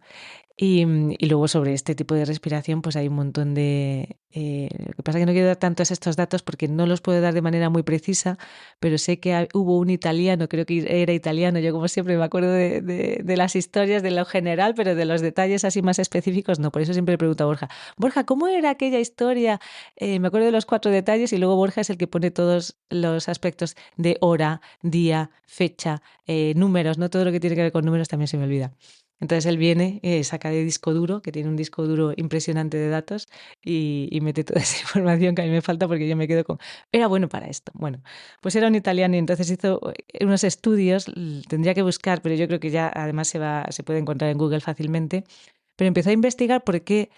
Y luego sobre este tipo de respiración pues hay un montón de... lo que pasa es que no quiero dar tantos estos datos porque no los puedo dar de manera muy precisa, pero sé que hubo un italiano, creo que era italiano, yo como siempre me acuerdo de las historias, de lo general, pero de los detalles así más específicos no. Por eso siempre le pregunto a Borja, Borja, ¿cómo era aquella historia? Me acuerdo de los 4 detalles y luego Borja es el que pone todos los aspectos de hora, día, fecha, números, ¿no? Todo lo que tiene que ver con números también se me olvida. Entonces él viene, saca de disco duro, que tiene un disco duro impresionante de datos, y mete toda esa información que a mí me falta porque yo me quedo con, era bueno para esto. Bueno, pues era un italiano y entonces hizo unos estudios, tendría que buscar, pero yo creo que ya además se puede encontrar en Google fácilmente, pero empezó a investigar por qué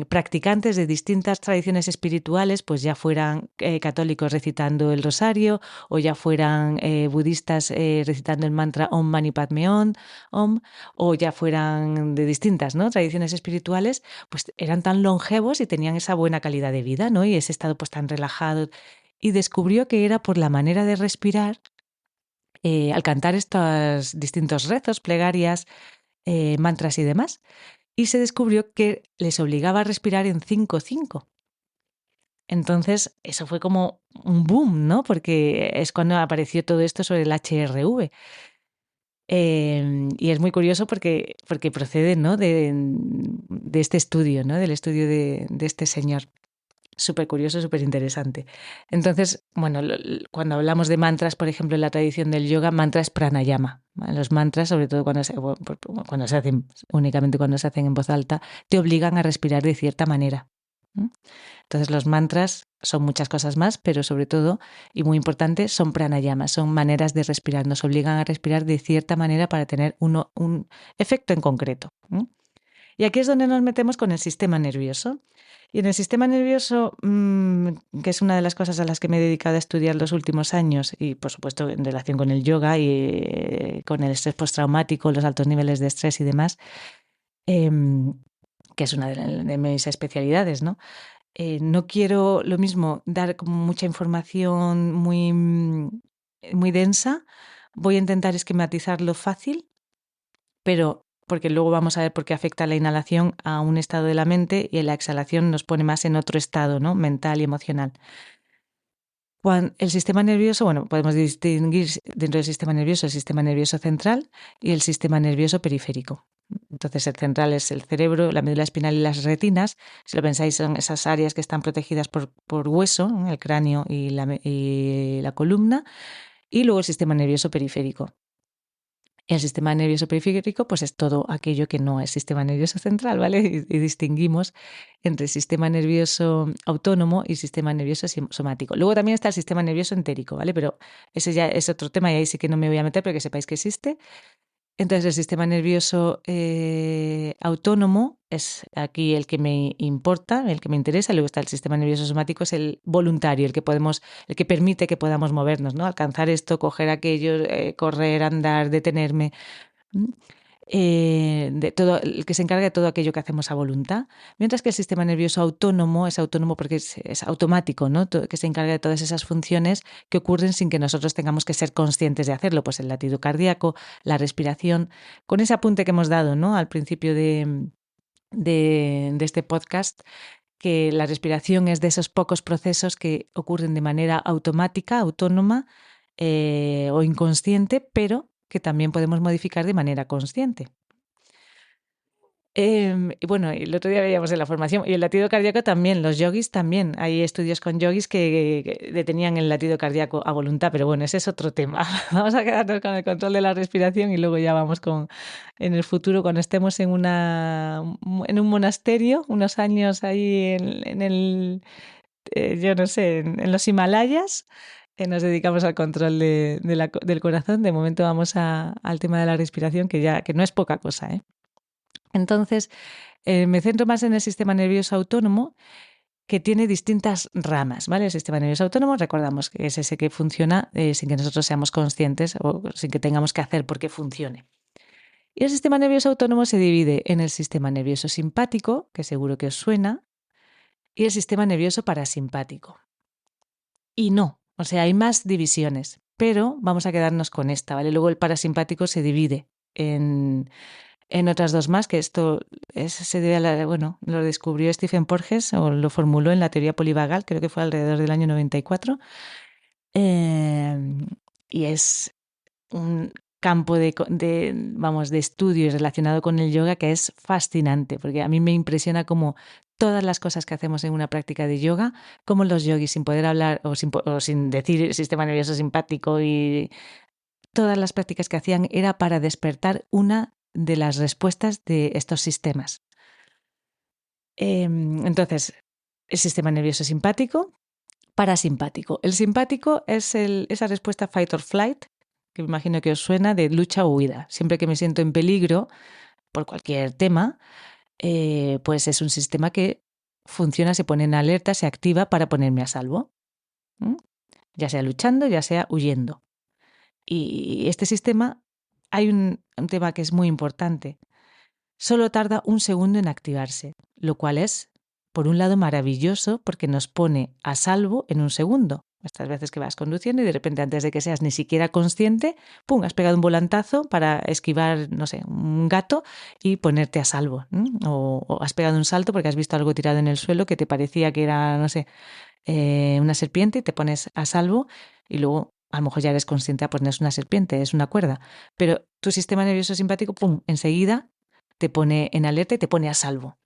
practicantes de distintas tradiciones espirituales, pues ya fueran católicos recitando el rosario o ya fueran budistas recitando el mantra Om Mani Padme Om, o ya fueran de distintas, ¿no?, tradiciones espirituales, pues eran tan longevos y tenían esa buena calidad de vida, ¿no?, y ese estado pues tan relajado. Y descubrió que era por la manera de respirar al cantar estos distintos rezos, plegarias, mantras y demás. Y se descubrió que les obligaba a respirar en 5-5. Entonces, eso fue como un boom, ¿no? Porque es cuando apareció todo esto sobre el HRV. Y es muy curioso porque procede, ¿no?, de este estudio, ¿no?, del estudio de este señor. Súper curioso, súper interesante. Entonces, bueno, cuando hablamos de mantras, por ejemplo, en la tradición del yoga, mantra es pranayama. Los mantras, sobre todo cuando se hacen, únicamente cuando se hacen en voz alta, te obligan a respirar de cierta manera. Entonces los mantras son muchas cosas más, pero sobre todo, y muy importante, son pranayamas, son maneras de respirar, nos obligan a respirar de cierta manera para tener un efecto en concreto. Y aquí es donde nos metemos con el sistema nervioso. Y en el sistema nervioso, que es una de las cosas a las que me he dedicado a estudiar los últimos años, y por supuesto en relación con el yoga y con el estrés postraumático, los altos niveles de estrés y demás, que es una de mis especialidades, ¿no? No quiero lo mismo dar como mucha información muy densa. Voy a intentar esquematizarlo fácil, pero porque luego vamos a ver por qué afecta la inhalación a un estado de la mente y la exhalación nos pone más en otro estado, ¿no?, mental y emocional. Cuando el sistema nervioso, bueno, podemos distinguir dentro del sistema nervioso el sistema nervioso central y el sistema nervioso periférico. Entonces el central es el cerebro, la médula espinal y las retinas. Si lo pensáis, son esas áreas que están protegidas por hueso, el cráneo y la columna. Y luego el sistema nervioso periférico. El sistema nervioso periférico pues es todo aquello que no es sistema nervioso central, ¿vale? Y distinguimos entre sistema nervioso autónomo y sistema nervioso somático. Luego también está el sistema nervioso entérico, ¿vale? Pero ese ya es otro tema y ahí sí que no me voy a meter, pero que sepáis que existe. Entonces el sistema nervioso autónomo es aquí el que me importa, el que me interesa. Luego está el sistema nervioso somático, es el voluntario, el que permite que podamos movernos, ¿no? Alcanzar esto, coger aquello, correr, andar, detenerme. De todo, el que se encarga de todo aquello que hacemos a voluntad, mientras que el sistema nervioso autónomo es autónomo porque es automático, ¿no?, que se encarga de todas esas funciones que ocurren sin que nosotros tengamos que ser conscientes de hacerlo, pues el latido cardíaco, la respiración, con ese apunte que hemos dado, ¿no?, al principio de este podcast, que la respiración es de esos pocos procesos que ocurren de manera automática, autónoma o inconsciente, pero que también podemos modificar de manera consciente. Y bueno, el otro día veíamos en la formación, y el latido cardíaco también, los yogis también. Hay estudios con yogis que detenían el latido cardíaco a voluntad, pero bueno, ese es otro tema. Vamos a quedarnos con el control de la respiración y luego ya vamos en el futuro, cuando estemos en un monasterio, unos años ahí yo no sé, en los Himalayas, nos dedicamos al control del corazón. De momento vamos al tema de la respiración, que no es poca cosa, ¿eh? Entonces, me centro más en el sistema nervioso autónomo, que tiene distintas ramas, ¿vale? El sistema nervioso autónomo, recordamos que es ese que funciona sin que nosotros seamos conscientes o sin que tengamos que hacer porque funcione. Y el sistema nervioso autónomo se divide en el sistema nervioso simpático, que seguro que os suena, y el sistema nervioso parasimpático. Y no, o sea, hay más divisiones, pero vamos a quedarnos con esta, ¿vale? Luego el parasimpático se divide en en otras dos más, que esto se debe bueno, lo descubrió Stephen Porges o lo formuló en la teoría polivagal, creo que fue alrededor del año 94. Y es un campo vamos, de estudios relacionado con el yoga que es fascinante, porque a mí me impresiona cómo todas las cosas que hacemos en una práctica de yoga, como los yogis, sin poder hablar o sin decir sistema nervioso simpático, y todas las prácticas que hacían era para despertar una de las respuestas de estos sistemas. Entonces, el sistema nervioso simpático, parasimpático. El simpático es esa respuesta fight or flight, que me imagino que os suena, de lucha o huida. Siempre que me siento en peligro por cualquier tema, pues es un sistema que funciona, se pone en alerta, se activa para ponerme a salvo. Ya sea luchando, ya sea huyendo. Y este sistema, hay un tema que es muy importante. Solo tarda un segundo en activarse, lo cual es, por un lado, maravilloso porque nos pone a salvo en un segundo. Estas veces que vas conduciendo y de repente, antes de que seas ni siquiera consciente, ¡pum!, has pegado un volantazo para esquivar, no sé, un gato y ponerte a salvo. O has pegado un salto porque has visto algo tirado en el suelo que te parecía que era, no sé, una serpiente, y te pones a salvo, y luego a lo mejor ya eres consciente, pues no es una serpiente, es una cuerda. Pero tu sistema nervioso simpático, ¡pum!, enseguida te pone en alerta y te pone a salvo.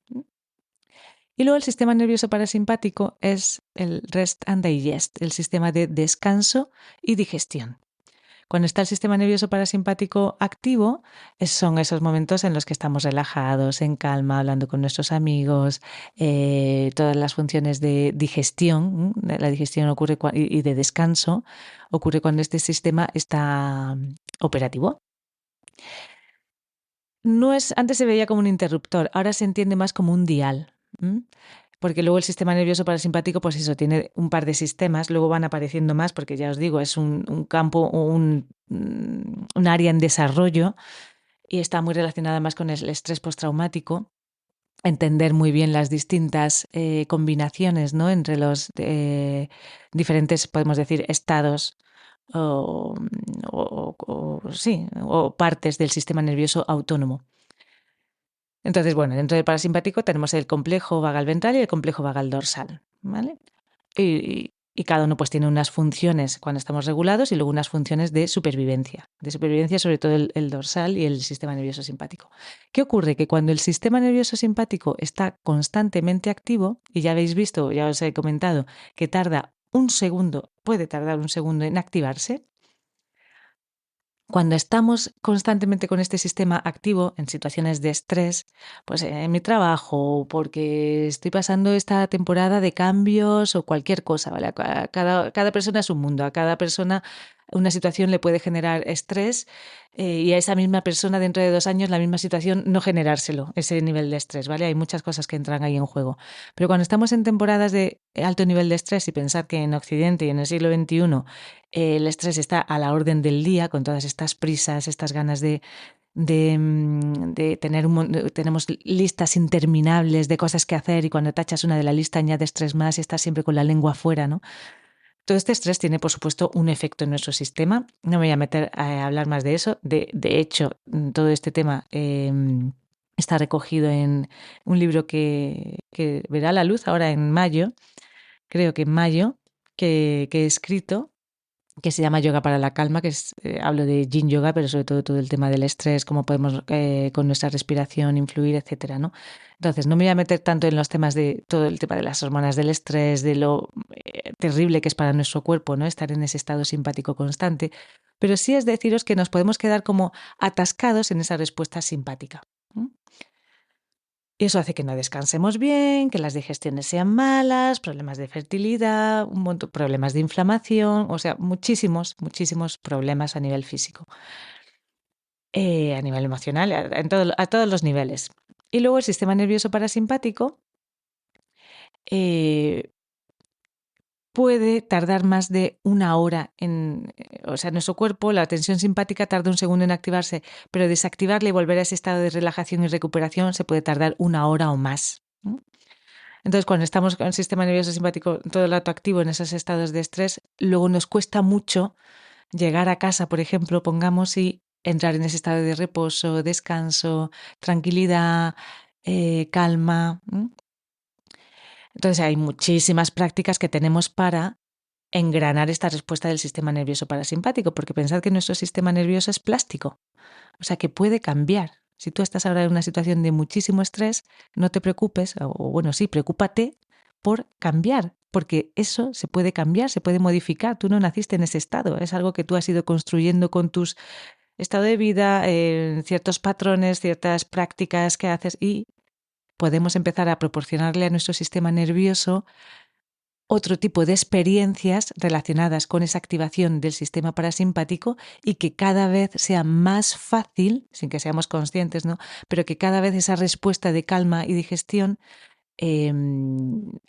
Y luego el sistema nervioso parasimpático es el rest and digest, el sistema de descanso y digestión. Cuando está el sistema nervioso parasimpático activo, son esos momentos en los que estamos relajados, en calma, hablando con nuestros amigos, todas las funciones de digestión, la digestión ocurre y de descanso, ocurre cuando este sistema está operativo. Antes se veía como un interruptor, ahora se entiende más como un dial. Porque luego el sistema nervioso parasimpático, pues eso, tiene un par de sistemas, luego van apareciendo más, porque ya os digo, es un campo, un área en desarrollo, y está muy relacionada más con el estrés postraumático. Entender muy bien las distintas combinaciones, ¿no?, entre los diferentes, podemos decir, estados o partes del sistema nervioso autónomo. Entonces, bueno, dentro del parasimpático tenemos el complejo vagal ventral y el complejo vagal dorsal, ¿vale? Y cada uno pues tiene unas funciones cuando estamos regulados y luego unas funciones de supervivencia sobre todo el dorsal y el sistema nervioso simpático. ¿Qué ocurre? Que cuando el sistema nervioso simpático está constantemente activo, y ya habéis visto, ya os he comentado, que puede tardar un segundo en activarse. Cuando estamos constantemente con este sistema activo en situaciones de estrés, pues en mi trabajo, porque estoy pasando esta temporada de cambios o cualquier cosa, ¿vale? Cada persona es un mundo, a cada persona una situación le puede generar estrés, y a esa misma persona dentro de 2 años la misma situación no generárselo, ese nivel de estrés, ¿vale? Hay muchas cosas que entran ahí en juego. Pero cuando estamos en temporadas de alto nivel de estrés, y pensar que en Occidente y en el siglo XXI el estrés está a la orden del día, con todas estas prisas, estas ganas de tenemos listas interminables de cosas que hacer, y cuando tachas una de la lista añades 3 más y estás siempre con la lengua afuera, ¿no? Todo este estrés tiene, por supuesto, un efecto en nuestro sistema. No me voy a meter a hablar más de eso. De hecho, todo este tema está recogido en un libro que verá la luz ahora en mayo, creo que en mayo, que he escrito, que se llama Yoga para la Calma, que hablo de Yin Yoga, pero sobre todo el tema del estrés, cómo podemos con nuestra respiración influir, etcétera, ¿no? Entonces, no me voy a meter tanto en los temas de todo el tema de las hormonas del estrés, de lo terrible que es para nuestro cuerpo, ¿no?, estar en ese estado simpático constante, pero sí es deciros que nos podemos quedar como atascados en esa respuesta simpática. Y eso hace que no descansemos bien, que las digestiones sean malas, problemas de fertilidad, problemas de inflamación, o sea, muchísimos problemas a nivel físico, a nivel emocional, a todos los niveles. Y luego el sistema nervioso parasimpático puede tardar más de 1 hora o sea, nuestro cuerpo, la tensión simpática tarda 1 segundo en activarse, pero desactivarla y volver a ese estado de relajación y recuperación se puede tardar 1 hora o más. Entonces, cuando estamos con el sistema nervioso simpático todo el rato activo en esos estados de estrés, luego nos cuesta mucho llegar a casa, por ejemplo, pongamos, y entrar en ese estado de reposo, descanso, tranquilidad, calma. Entonces hay muchísimas prácticas que tenemos para engranar esta respuesta del sistema nervioso parasimpático, porque pensad que nuestro sistema nervioso es plástico, o sea que puede cambiar. Si tú estás ahora en una situación de muchísimo estrés, no te preocupes, o bueno, sí, preocúpate por cambiar, porque eso se puede cambiar, se puede modificar. Tú no naciste en ese estado, es algo que tú has ido construyendo con tus estado de vida, ciertos patrones, ciertas prácticas que haces y podemos empezar a proporcionarle a nuestro sistema nervioso otro tipo de experiencias relacionadas con esa activación del sistema parasimpático y que cada vez sea más fácil, sin que seamos conscientes, ¿no? Pero que cada vez esa respuesta de calma y digestión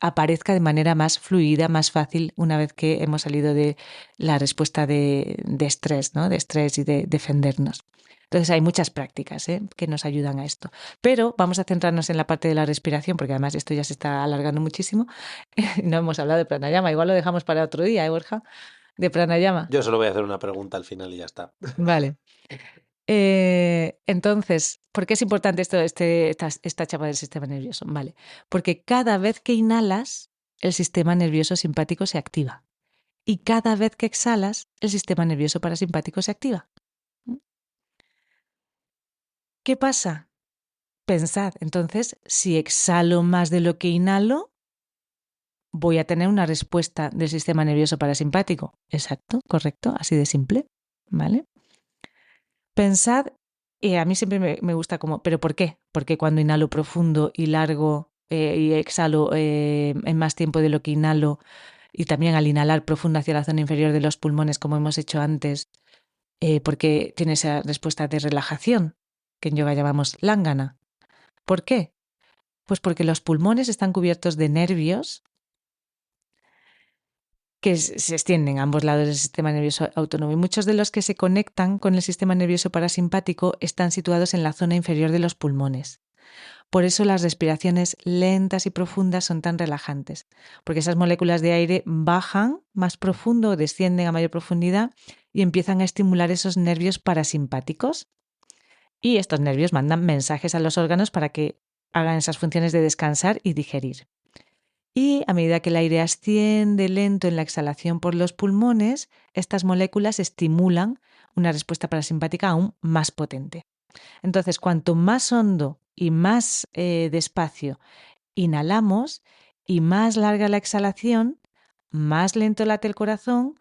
aparezca de manera más fluida, más fácil, una vez que hemos salido de la respuesta de estrés, ¿no? De estrés y de defendernos. Entonces hay muchas prácticas que nos ayudan a esto. Pero vamos a centrarnos en la parte de la respiración, porque además esto ya se está alargando muchísimo. No hemos hablado de pranayama, igual lo dejamos para otro día, Borja? De pranayama. Yo solo voy a hacer una pregunta al final y ya está. Vale. Entonces, ¿por qué es importante esta chapa del sistema nervioso? Vale, porque cada vez que inhalas, el sistema nervioso simpático se activa. Y cada vez que exhalas, el sistema nervioso parasimpático se activa. ¿Qué pasa? Pensad, entonces, si exhalo más de lo que inhalo, voy a tener una respuesta del sistema nervioso parasimpático. Exacto, correcto, así de simple. ¿Vale? Pensad, a mí siempre me gusta como, ¿pero por qué? Porque cuando inhalo profundo y largo y exhalo en más tiempo de lo que inhalo, y también al inhalar profundo hacia la zona inferior de los pulmones, como hemos hecho antes, porque tiene esa respuesta de relajación, que en yoga llamamos lángana. ¿Por qué? Pues porque los pulmones están cubiertos de nervios que se extienden a ambos lados del sistema nervioso autónomo y muchos de los que se conectan con el sistema nervioso parasimpático están situados en la zona inferior de los pulmones. Por eso las respiraciones lentas y profundas son tan relajantes, porque esas moléculas de aire bajan más profundo, descienden a mayor profundidad y empiezan a estimular esos nervios parasimpáticos. Y estos nervios mandan mensajes a los órganos para que hagan esas funciones de descansar y digerir. Y a medida que el aire asciende lento en la exhalación por los pulmones, estas moléculas estimulan una respuesta parasimpática aún más potente. Entonces, cuanto más hondo y más despacio inhalamos y más larga la exhalación, más lento late el corazón,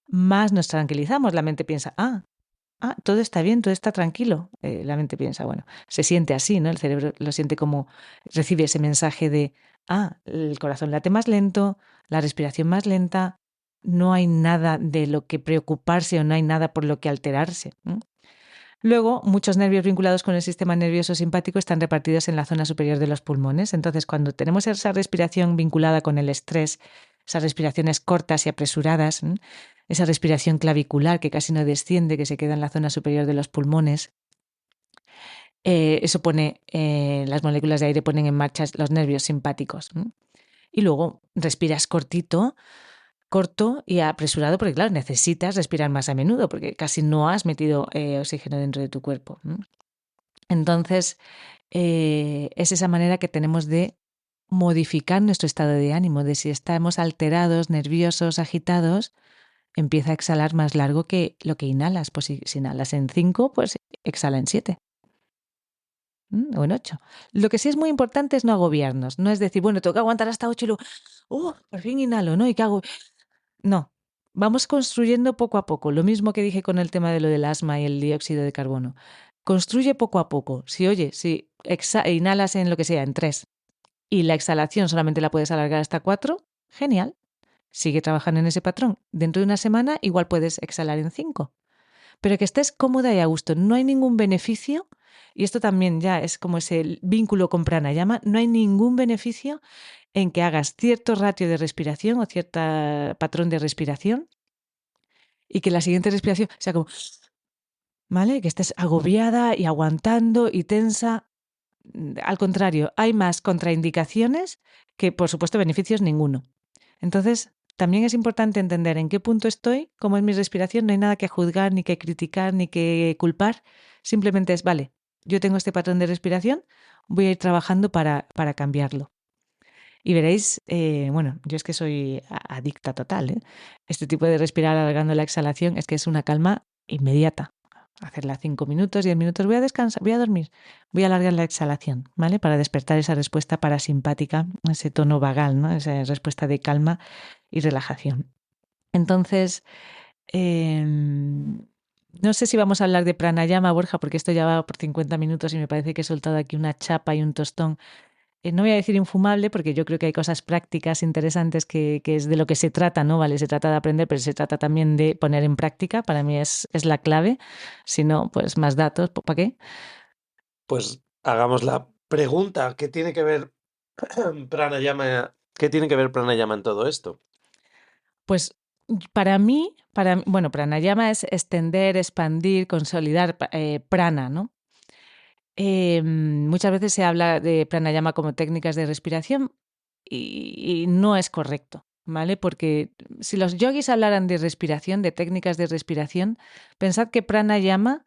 más nos tranquilizamos. La mente piensa, todo está bien, todo está tranquilo. La mente piensa, bueno, se siente así, ¿no? El cerebro lo siente como, recibe ese mensaje de, el corazón late más lento, la respiración más lenta, no hay nada de lo que preocuparse o no hay nada por lo que alterarse. Luego, muchos nervios vinculados con el sistema nervioso simpático están repartidos en la zona superior de los pulmones. Entonces, cuando tenemos esa respiración vinculada con el estrés, esas respiraciones cortas y apresuradas, esa respiración clavicular que casi no desciende, que se queda en la zona superior de los pulmones, eso pone, las moléculas de aire ponen en marcha los nervios simpáticos. Y luego respiras corto y apresurado, porque claro, necesitas respirar más a menudo, porque casi no has metido oxígeno dentro de tu cuerpo. Entonces, es esa manera que tenemos de modificar nuestro estado de ánimo, de si estamos alterados, nerviosos, agitados, empieza a exhalar más largo que lo que inhalas. Pues si inhalas en 5, pues exhala en 7. O en 8. Lo que sí es muy importante es no agobiarnos. No es decir, bueno, tengo que aguantar hasta 8 y luego, por fin inhalo, ¿no? ¿Y qué hago? No. Vamos construyendo poco a poco. Lo mismo que dije con el tema de lo del asma y el dióxido de carbono. Construye poco a poco. Si inhalas en lo que sea, en 3, y la exhalación solamente la puedes alargar hasta 4, genial. Sigue trabajando en ese patrón. Dentro de una semana igual puedes exhalar en 5. Pero que estés cómoda y a gusto. No hay ningún beneficio, y esto también ya es como ese vínculo con pranayama, no hay ningún beneficio en que hagas cierto ratio de respiración o cierto patrón de respiración y que la siguiente respiración sea como, ¿vale? Que estés agobiada y aguantando y tensa. Al contrario, hay más contraindicaciones que, por supuesto, beneficios ninguno. Entonces, también es importante entender en qué punto estoy, cómo es mi respiración. No hay nada que juzgar, ni que criticar, ni que culpar. Simplemente es, vale, yo tengo este patrón de respiración, voy a ir trabajando para cambiarlo. Y veréis, bueno, yo es que soy adicta total, ¿eh? Este tipo de respirar alargando la exhalación es que es una calma inmediata. Hacerla 5 minutos, 10 minutos, voy a descansar, voy a dormir, voy a alargar la exhalación, ¿vale? Para despertar esa respuesta parasimpática, ese tono vagal, ¿no? Esa respuesta de calma y relajación. Entonces, no sé si vamos a hablar de pranayama, Borja, porque esto ya va por 50 minutos y me parece que he soltado aquí una chapa y un tostón. No voy a decir infumable, porque yo creo que hay cosas prácticas interesantes que es de lo que se trata, ¿no? Vale, se trata de aprender, pero se trata también de poner en práctica. Para mí es la clave. Si no, pues más datos, ¿para qué? Pues hagamos la pregunta, ¿qué tiene que ver pranayama, qué tiene que ver pranayama en todo esto? Pues para mí, bueno, pranayama es extender, expandir, consolidar prana, ¿no? Muchas veces se habla de pranayama como técnicas de respiración y no es correcto, ¿vale? Porque si los yogis hablaran de respiración, de técnicas de respiración, pensad que pranayama,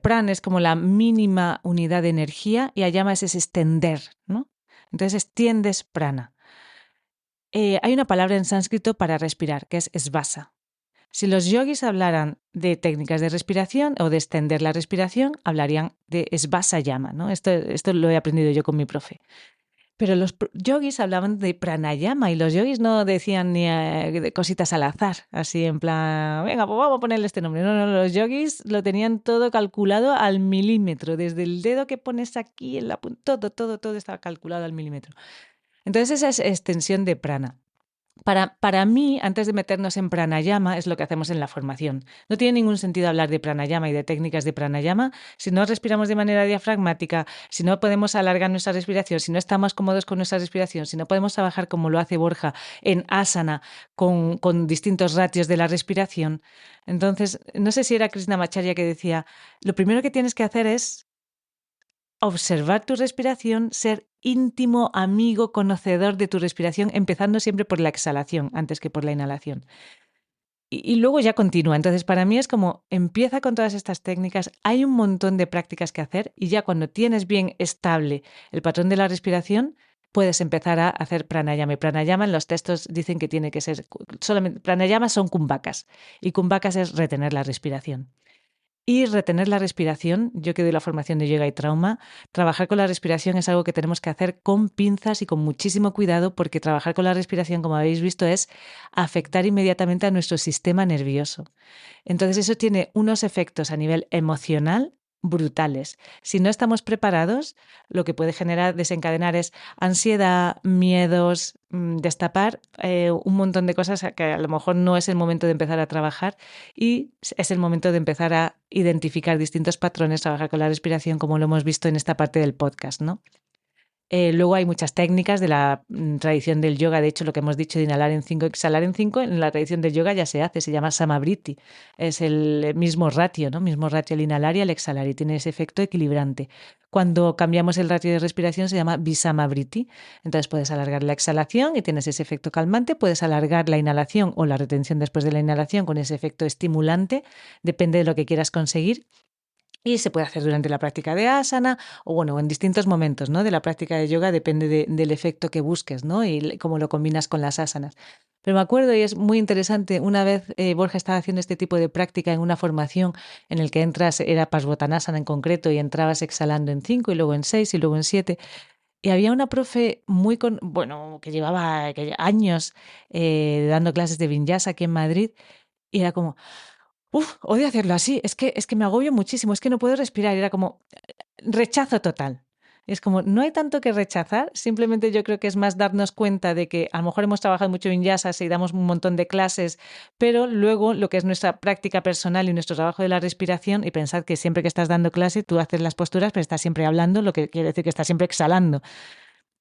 pran es como la mínima unidad de energía y ayama es ese extender, ¿no? Entonces extiendes prana. Hay una palabra en sánscrito para respirar, que es svasa. Si los yogis hablaran de técnicas de respiración o de extender la respiración, hablarían de svasayama, ¿no? Esto lo he aprendido yo con mi profe. Pero los yogis hablaban de pranayama y los yogis no decían ni cositas al azar, así en plan, venga, pues vamos a ponerle este nombre. No, los yogis lo tenían todo calculado al milímetro, desde el dedo que pones aquí en la punta, todo estaba calculado al milímetro. Entonces esa es extensión de prana. Para mí, antes de meternos en pranayama, es lo que hacemos en la formación. No tiene ningún sentido hablar de pranayama y de técnicas de pranayama si no respiramos de manera diafragmática, si no podemos alargar nuestra respiración, si no estamos cómodos con nuestra respiración, si no podemos trabajar como lo hace Borja en asana con distintos ratios de la respiración. Entonces, no sé si era Krishnamacharya que decía, lo primero que tienes que hacer es observar tu respiración, ser íntimo, amigo, conocedor de tu respiración, empezando siempre por la exhalación antes que por la inhalación. Y luego ya continúa. Entonces, para mí es como empieza con todas estas técnicas. Hay un montón de prácticas que hacer y ya cuando tienes bien estable el patrón de la respiración, puedes empezar a hacer pranayama. Y pranayama en los textos dicen que tiene que ser solamente pranayama son kumbhakas y kumbhakas es retener la respiración. Y retener la respiración, yo que doy la formación de yoga y trauma, trabajar con la respiración es algo que tenemos que hacer con pinzas y con muchísimo cuidado porque trabajar con la respiración, como habéis visto, es afectar inmediatamente a nuestro sistema nervioso. Entonces eso tiene unos efectos a nivel emocional brutales. Si no estamos preparados, lo que puede desencadenar es ansiedad, miedos, destapar un montón de cosas que a lo mejor no es el momento de empezar a trabajar y es el momento de empezar a identificar distintos patrones, trabajar con la respiración, como lo hemos visto en esta parte del podcast, ¿no? Luego hay muchas técnicas de la tradición del yoga. De hecho, lo que hemos dicho de inhalar en 5, exhalar en 5, en la tradición del yoga ya se hace, se llama Samavriti. Es el mismo ratio, ¿no? Mismo ratio al inhalar y al exhalar y tiene ese efecto equilibrante. Cuando cambiamos el ratio de respiración se llama Visamavriti. Entonces puedes alargar la exhalación y tienes ese efecto calmante, puedes alargar la inhalación o la retención después de la inhalación con ese efecto estimulante, depende de lo que quieras conseguir. Y se puede hacer durante la práctica de asana o bueno, en distintos momentos, ¿no? De la práctica de yoga depende del efecto que busques, ¿no? Y cómo lo combinas con las asanas. Pero me acuerdo y es muy interesante, una vez Borja estaba haciendo este tipo de práctica en una formación en el que entras, era Parsvottanasana en concreto, y entrabas exhalando en 5 y luego en 6 y luego en 7. Y había una profe bueno, que llevaba años dando clases de Vinyasa aquí en Madrid y era como, odio hacerlo así, es que me agobio muchísimo, es que no puedo respirar. Era como rechazo total. Es como, no hay tanto que rechazar, simplemente yo creo que es más darnos cuenta de que a lo mejor hemos trabajado mucho en yasas y damos un montón de clases, pero luego lo que es nuestra práctica personal y nuestro trabajo de la respiración, y pensar que siempre que estás dando clase tú haces las posturas, pero estás siempre hablando, lo que quiere decir que estás siempre exhalando.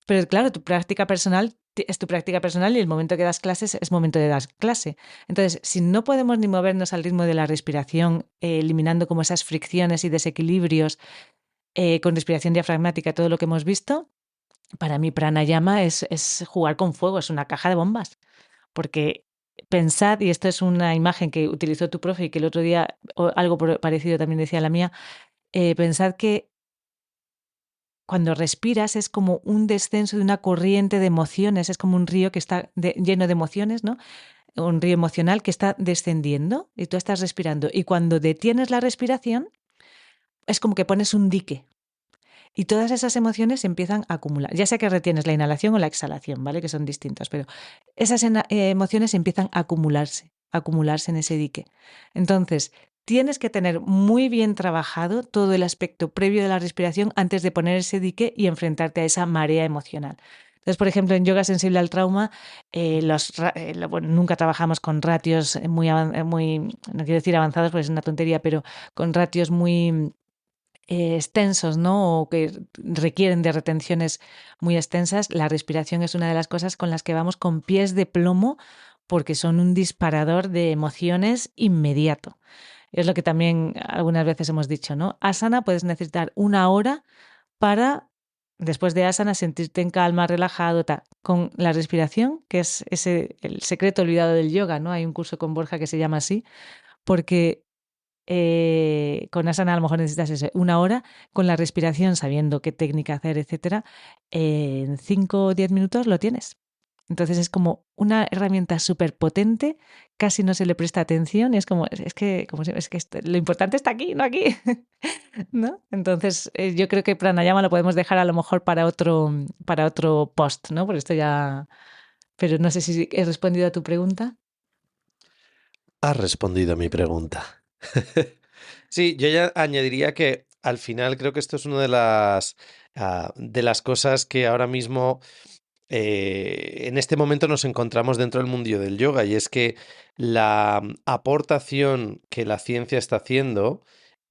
Pero claro, tu práctica personal es tu práctica personal y el momento que das clases es momento de dar clase. Entonces, si no podemos ni movernos al ritmo de la respiración, eliminando como esas fricciones y desequilibrios con respiración diafragmática, todo lo que hemos visto, para mí pranayama es jugar con fuego, es una caja de bombas. Porque pensad, y esto es una imagen que utilizó tu profe y que el otro día algo parecido también decía la mía, pensad que cuando respiras es como un descenso de una corriente de emociones, es como un río que está lleno de emociones, ¿no? Un río emocional que está descendiendo y tú estás respirando. Y cuando detienes la respiración, es como que pones un dique. Y todas esas emociones se empiezan a acumular, ya sea que retienes la inhalación o la exhalación, ¿vale? Que son distintas, pero esas emociones empiezan a acumularse en ese dique. Entonces, tienes que tener muy bien trabajado todo el aspecto previo de la respiración antes de poner ese dique y enfrentarte a esa marea emocional. Entonces, por ejemplo, en yoga sensible al trauma, bueno, nunca trabajamos con ratios muy, no quiero decir avanzados, porque es una tontería, pero con ratios muy extensos, ¿no? O que requieren de retenciones muy extensas. La respiración es una de las cosas con las que vamos con pies de plomo porque son un disparador de emociones inmediato. Es lo que también algunas veces hemos dicho, ¿no? Asana puedes necesitar 1 hora para, después de asana, sentirte en calma, relajado, tal. Con la respiración, que es el secreto olvidado del yoga, ¿no? Hay un curso con Borja que se llama así, porque con asana a lo mejor necesitas 1 hora, con la respiración, sabiendo qué técnica hacer, etcétera, en 5 o 10 minutos lo tienes. Entonces es como una herramienta súper potente, casi no se le presta atención y es como, lo importante está aquí, no aquí, ¿no? Entonces yo creo que pranayama lo podemos dejar a lo mejor para otro post, ¿no? Por esto ya... Pero no sé si he respondido a tu pregunta. Has respondido a mi pregunta. Sí, yo ya añadiría que al final creo que esto es una de las cosas que ahora mismo en este momento nos encontramos dentro del mundillo del yoga y es que la aportación que la ciencia está haciendo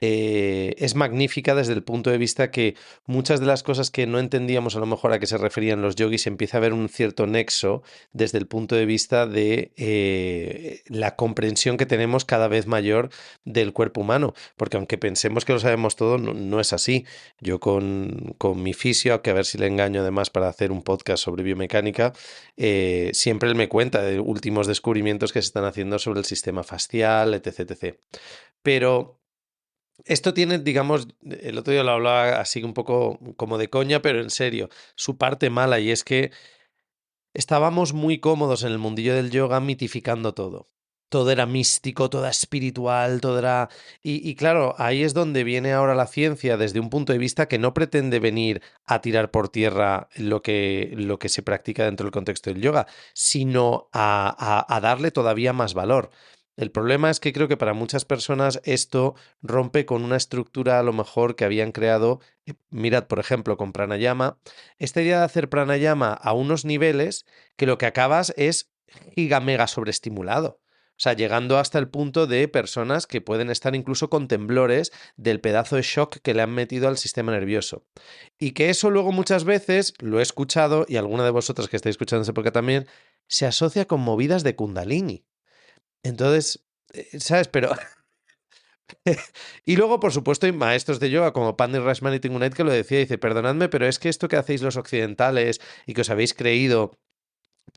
es magnífica desde el punto de vista que muchas de las cosas que no entendíamos a lo mejor a qué se referían los yogis empieza a haber un cierto nexo desde el punto de vista de la comprensión que tenemos cada vez mayor del cuerpo humano, porque aunque pensemos que lo sabemos todo, no es así. Yo con mi fisio, que a ver si le engaño además para hacer un podcast sobre biomecánica, siempre él me cuenta de últimos descubrimientos que se están haciendo sobre el sistema facial, etc, etc. Pero esto tiene, digamos, el otro día lo hablaba así un poco como de coña, pero en serio, su parte mala, y es que estábamos muy cómodos en el mundillo del yoga mitificando todo. Todo era místico, todo era espiritual, todo era... Y claro, ahí es donde viene ahora la ciencia desde un punto de vista que no pretende venir a tirar por tierra lo que se practica dentro del contexto del yoga, sino a darle todavía más valor. El problema es que creo que para muchas personas esto rompe con una estructura a lo mejor que habían creado. Mirad, por ejemplo, con pranayama, esta idea de hacer pranayama a unos niveles que lo que acabas es giga mega sobreestimulado. O sea, llegando hasta el punto de personas que pueden estar incluso con temblores del pedazo de shock que le han metido al sistema nervioso. Y que eso luego muchas veces, lo he escuchado, y alguna de vosotras que estáis escuchando esa época también, se asocia con movidas de Kundalini. Entonces, ¿sabes? Pero y luego, por supuesto, hay maestros de yoga como Pandit Rashmani Tingunait que lo decía, dice, perdonadme, pero es que esto que hacéis los occidentales y que os habéis creído,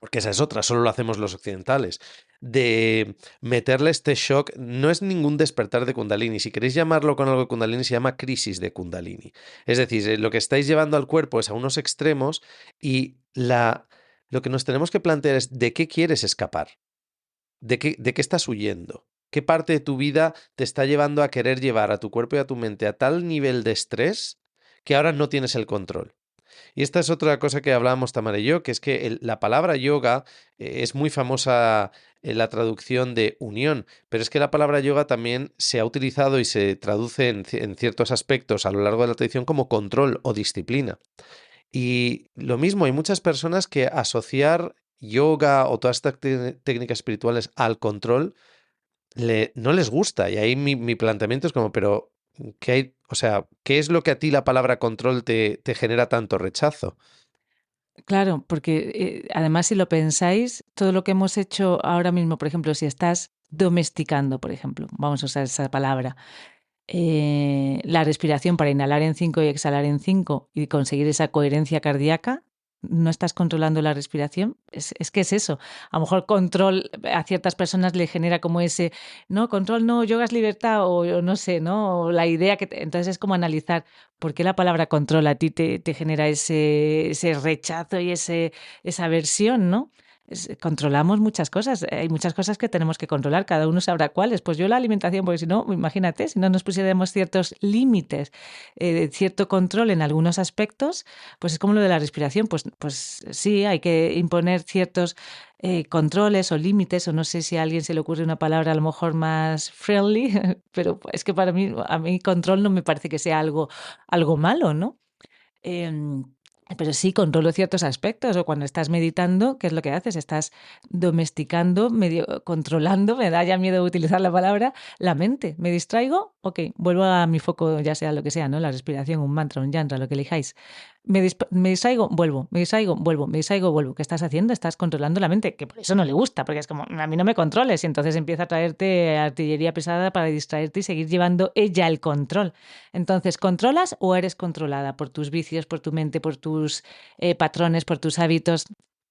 porque esa es otra, solo lo hacemos los occidentales, de meterle este shock, no es ningún despertar de Kundalini. Si queréis llamarlo con algo de Kundalini, se llama crisis de Kundalini. Es decir, lo que estáis llevando al cuerpo es a unos extremos y lo que nos tenemos que plantear es ¿de qué quieres escapar? ¿De qué estás huyendo? ¿Qué parte de tu vida te está llevando a querer llevar a tu cuerpo y a tu mente a tal nivel de estrés que ahora no tienes el control? Y esta es otra cosa que hablábamos Tamara y yo, que es que la palabra yoga es muy famosa en la traducción de unión, pero es que la palabra yoga también se ha utilizado y se traduce en ciertos aspectos a lo largo de la tradición como control o disciplina. Y lo mismo, hay muchas personas que asociar yoga o todas estas técnicas espirituales al control no les gusta. Y ahí mi planteamiento es como, pero ¿qué hay? O sea, ¿qué es lo que a ti la palabra control te genera tanto rechazo? Claro, porque además si lo pensáis, todo lo que hemos hecho ahora mismo, por ejemplo, si estás domesticando, por ejemplo, vamos a usar esa palabra, la respiración para inhalar en 5 y exhalar en 5 y conseguir esa coherencia cardíaca, no estás controlando la respiración. Es que es eso. A lo mejor control a ciertas personas le genera como ese, no, control no, yoga es libertad o no sé, ¿no? O la idea entonces es como analizar por qué la palabra control a ti te genera ese rechazo y esa aversión, ¿no? Controlamos muchas cosas, hay muchas cosas que tenemos que controlar, cada uno sabrá cuáles. Pues yo la alimentación, porque si no, imagínate, si no nos pusiéramos ciertos límites, cierto control en algunos aspectos, pues es como lo de la respiración, pues sí, hay que imponer ciertos controles o límites, o no sé si a alguien se le ocurre una palabra a lo mejor más friendly, pero es que para mí, a mí control no me parece que sea algo malo, ¿no? Pero sí, controlo ciertos aspectos. O cuando estás meditando, ¿qué es lo que haces? Estás domesticando, medio controlando, me da ya miedo utilizar la palabra, la mente. ¿Me distraigo? Ok, vuelvo a mi foco, ya sea lo que sea, ¿no? La respiración, un mantra, un yantra, lo que elijáis. Me distraigo, vuelvo, me distraigo, vuelvo, me distraigo, vuelvo. ¿Qué estás haciendo? Estás controlando la mente, que por eso no le gusta, porque es como, a mí no me controles, y entonces empieza a traerte artillería pesada para distraerte y seguir llevando ella el control. Entonces, ¿controlas o eres controlada por tus vicios, por tu mente, por tus patrones, por tus hábitos?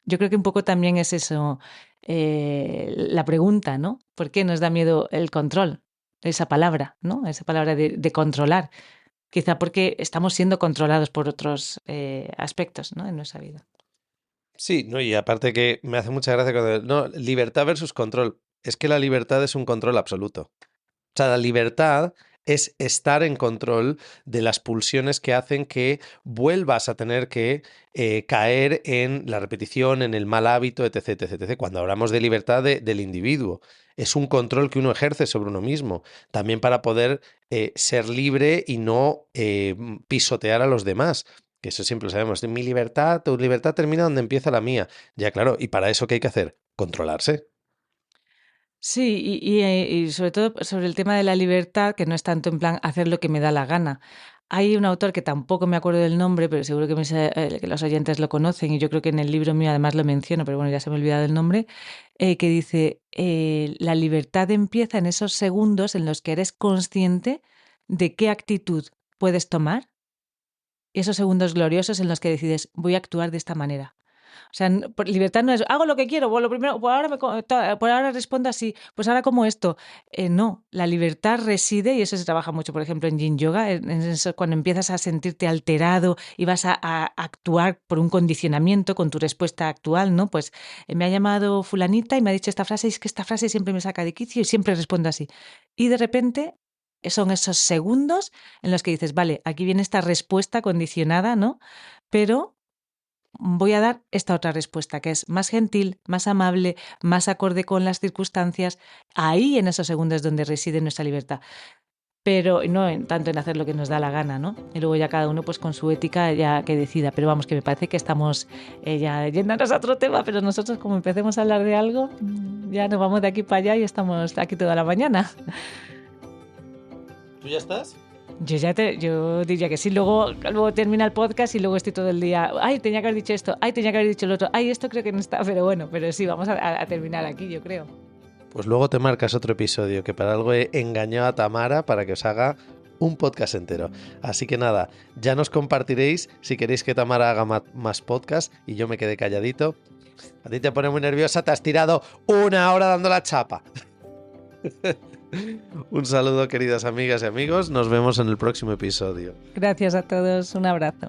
Yo creo que un poco también es eso, la pregunta, ¿no? ¿Por qué nos da miedo el control? Esa palabra, ¿no? Esa palabra de controlar. Quizá porque estamos siendo controlados por otros aspectos, ¿no? En nuestra vida. Sí, no, y aparte que me hace mucha gracia cuando... No, libertad versus control. Es que la libertad es un control absoluto. O sea, la libertad es estar en control de las pulsiones que hacen que vuelvas a tener que caer en la repetición, en el mal hábito, etc, etc, etc. Cuando hablamos de libertad del individuo, es un control que uno ejerce sobre uno mismo, también para poder ser libre y no pisotear a los demás. Que eso siempre lo sabemos. Mi libertad, tu libertad termina donde empieza la mía. Ya, claro, ¿y para eso qué hay que hacer? Controlarse. Sí, y sobre todo sobre el tema de la libertad, que no es tanto en plan hacer lo que me da la gana. Hay un autor que tampoco me acuerdo del nombre, pero seguro que los oyentes lo conocen, y yo creo que en el libro mío además lo menciono, pero bueno, ya se me ha olvidado el nombre, que dice, la libertad empieza en esos segundos en los que eres consciente de qué actitud puedes tomar, y esos segundos gloriosos en los que decides, voy a actuar de esta manera. O sea, libertad no es, hago lo que quiero, pues lo primero, por ahora respondo así, pues ahora como esto. No, la libertad reside, y eso se trabaja mucho, por ejemplo, en Yin Yoga, en eso, cuando empiezas a sentirte alterado y vas a actuar por un condicionamiento con tu respuesta actual, ¿no? Pues me ha llamado fulanita y me ha dicho esta frase, y es que esta frase siempre me saca de quicio y siempre respondo así. Y de repente son esos segundos en los que dices, vale, aquí viene esta respuesta condicionada, ¿no? Pero voy a dar esta otra respuesta, que es más gentil, más amable, más acorde con las circunstancias. Ahí, en esos segundos, es donde reside nuestra libertad. Pero no tanto en hacer lo que nos da la gana, ¿no? Y luego ya cada uno pues con su ética ya que decida. Pero vamos, que me parece que estamos ya yéndonos a otro tema, pero nosotros como empecemos a hablar de algo, ya nos vamos de aquí para allá y estamos aquí toda la mañana. ¿Tú ya estás? Yo diría que sí, luego termina el podcast y luego estoy todo el día, ay, tenía que haber dicho esto, ay, tenía que haber dicho lo otro, ay, esto creo que no está, pero bueno, pero sí, vamos a terminar aquí, yo creo. Pues luego te marcas otro episodio, que para algo he engañado a Tamara para que os haga un podcast entero. Así que nada, ya nos compartiréis si queréis que Tamara haga más podcast y yo me quedé calladito. A ti te pone muy nerviosa, te has tirado 1 hora dando la chapa. Un saludo, queridas amigas y amigos. Nos vemos en el próximo episodio. Gracias a todos. Un abrazo.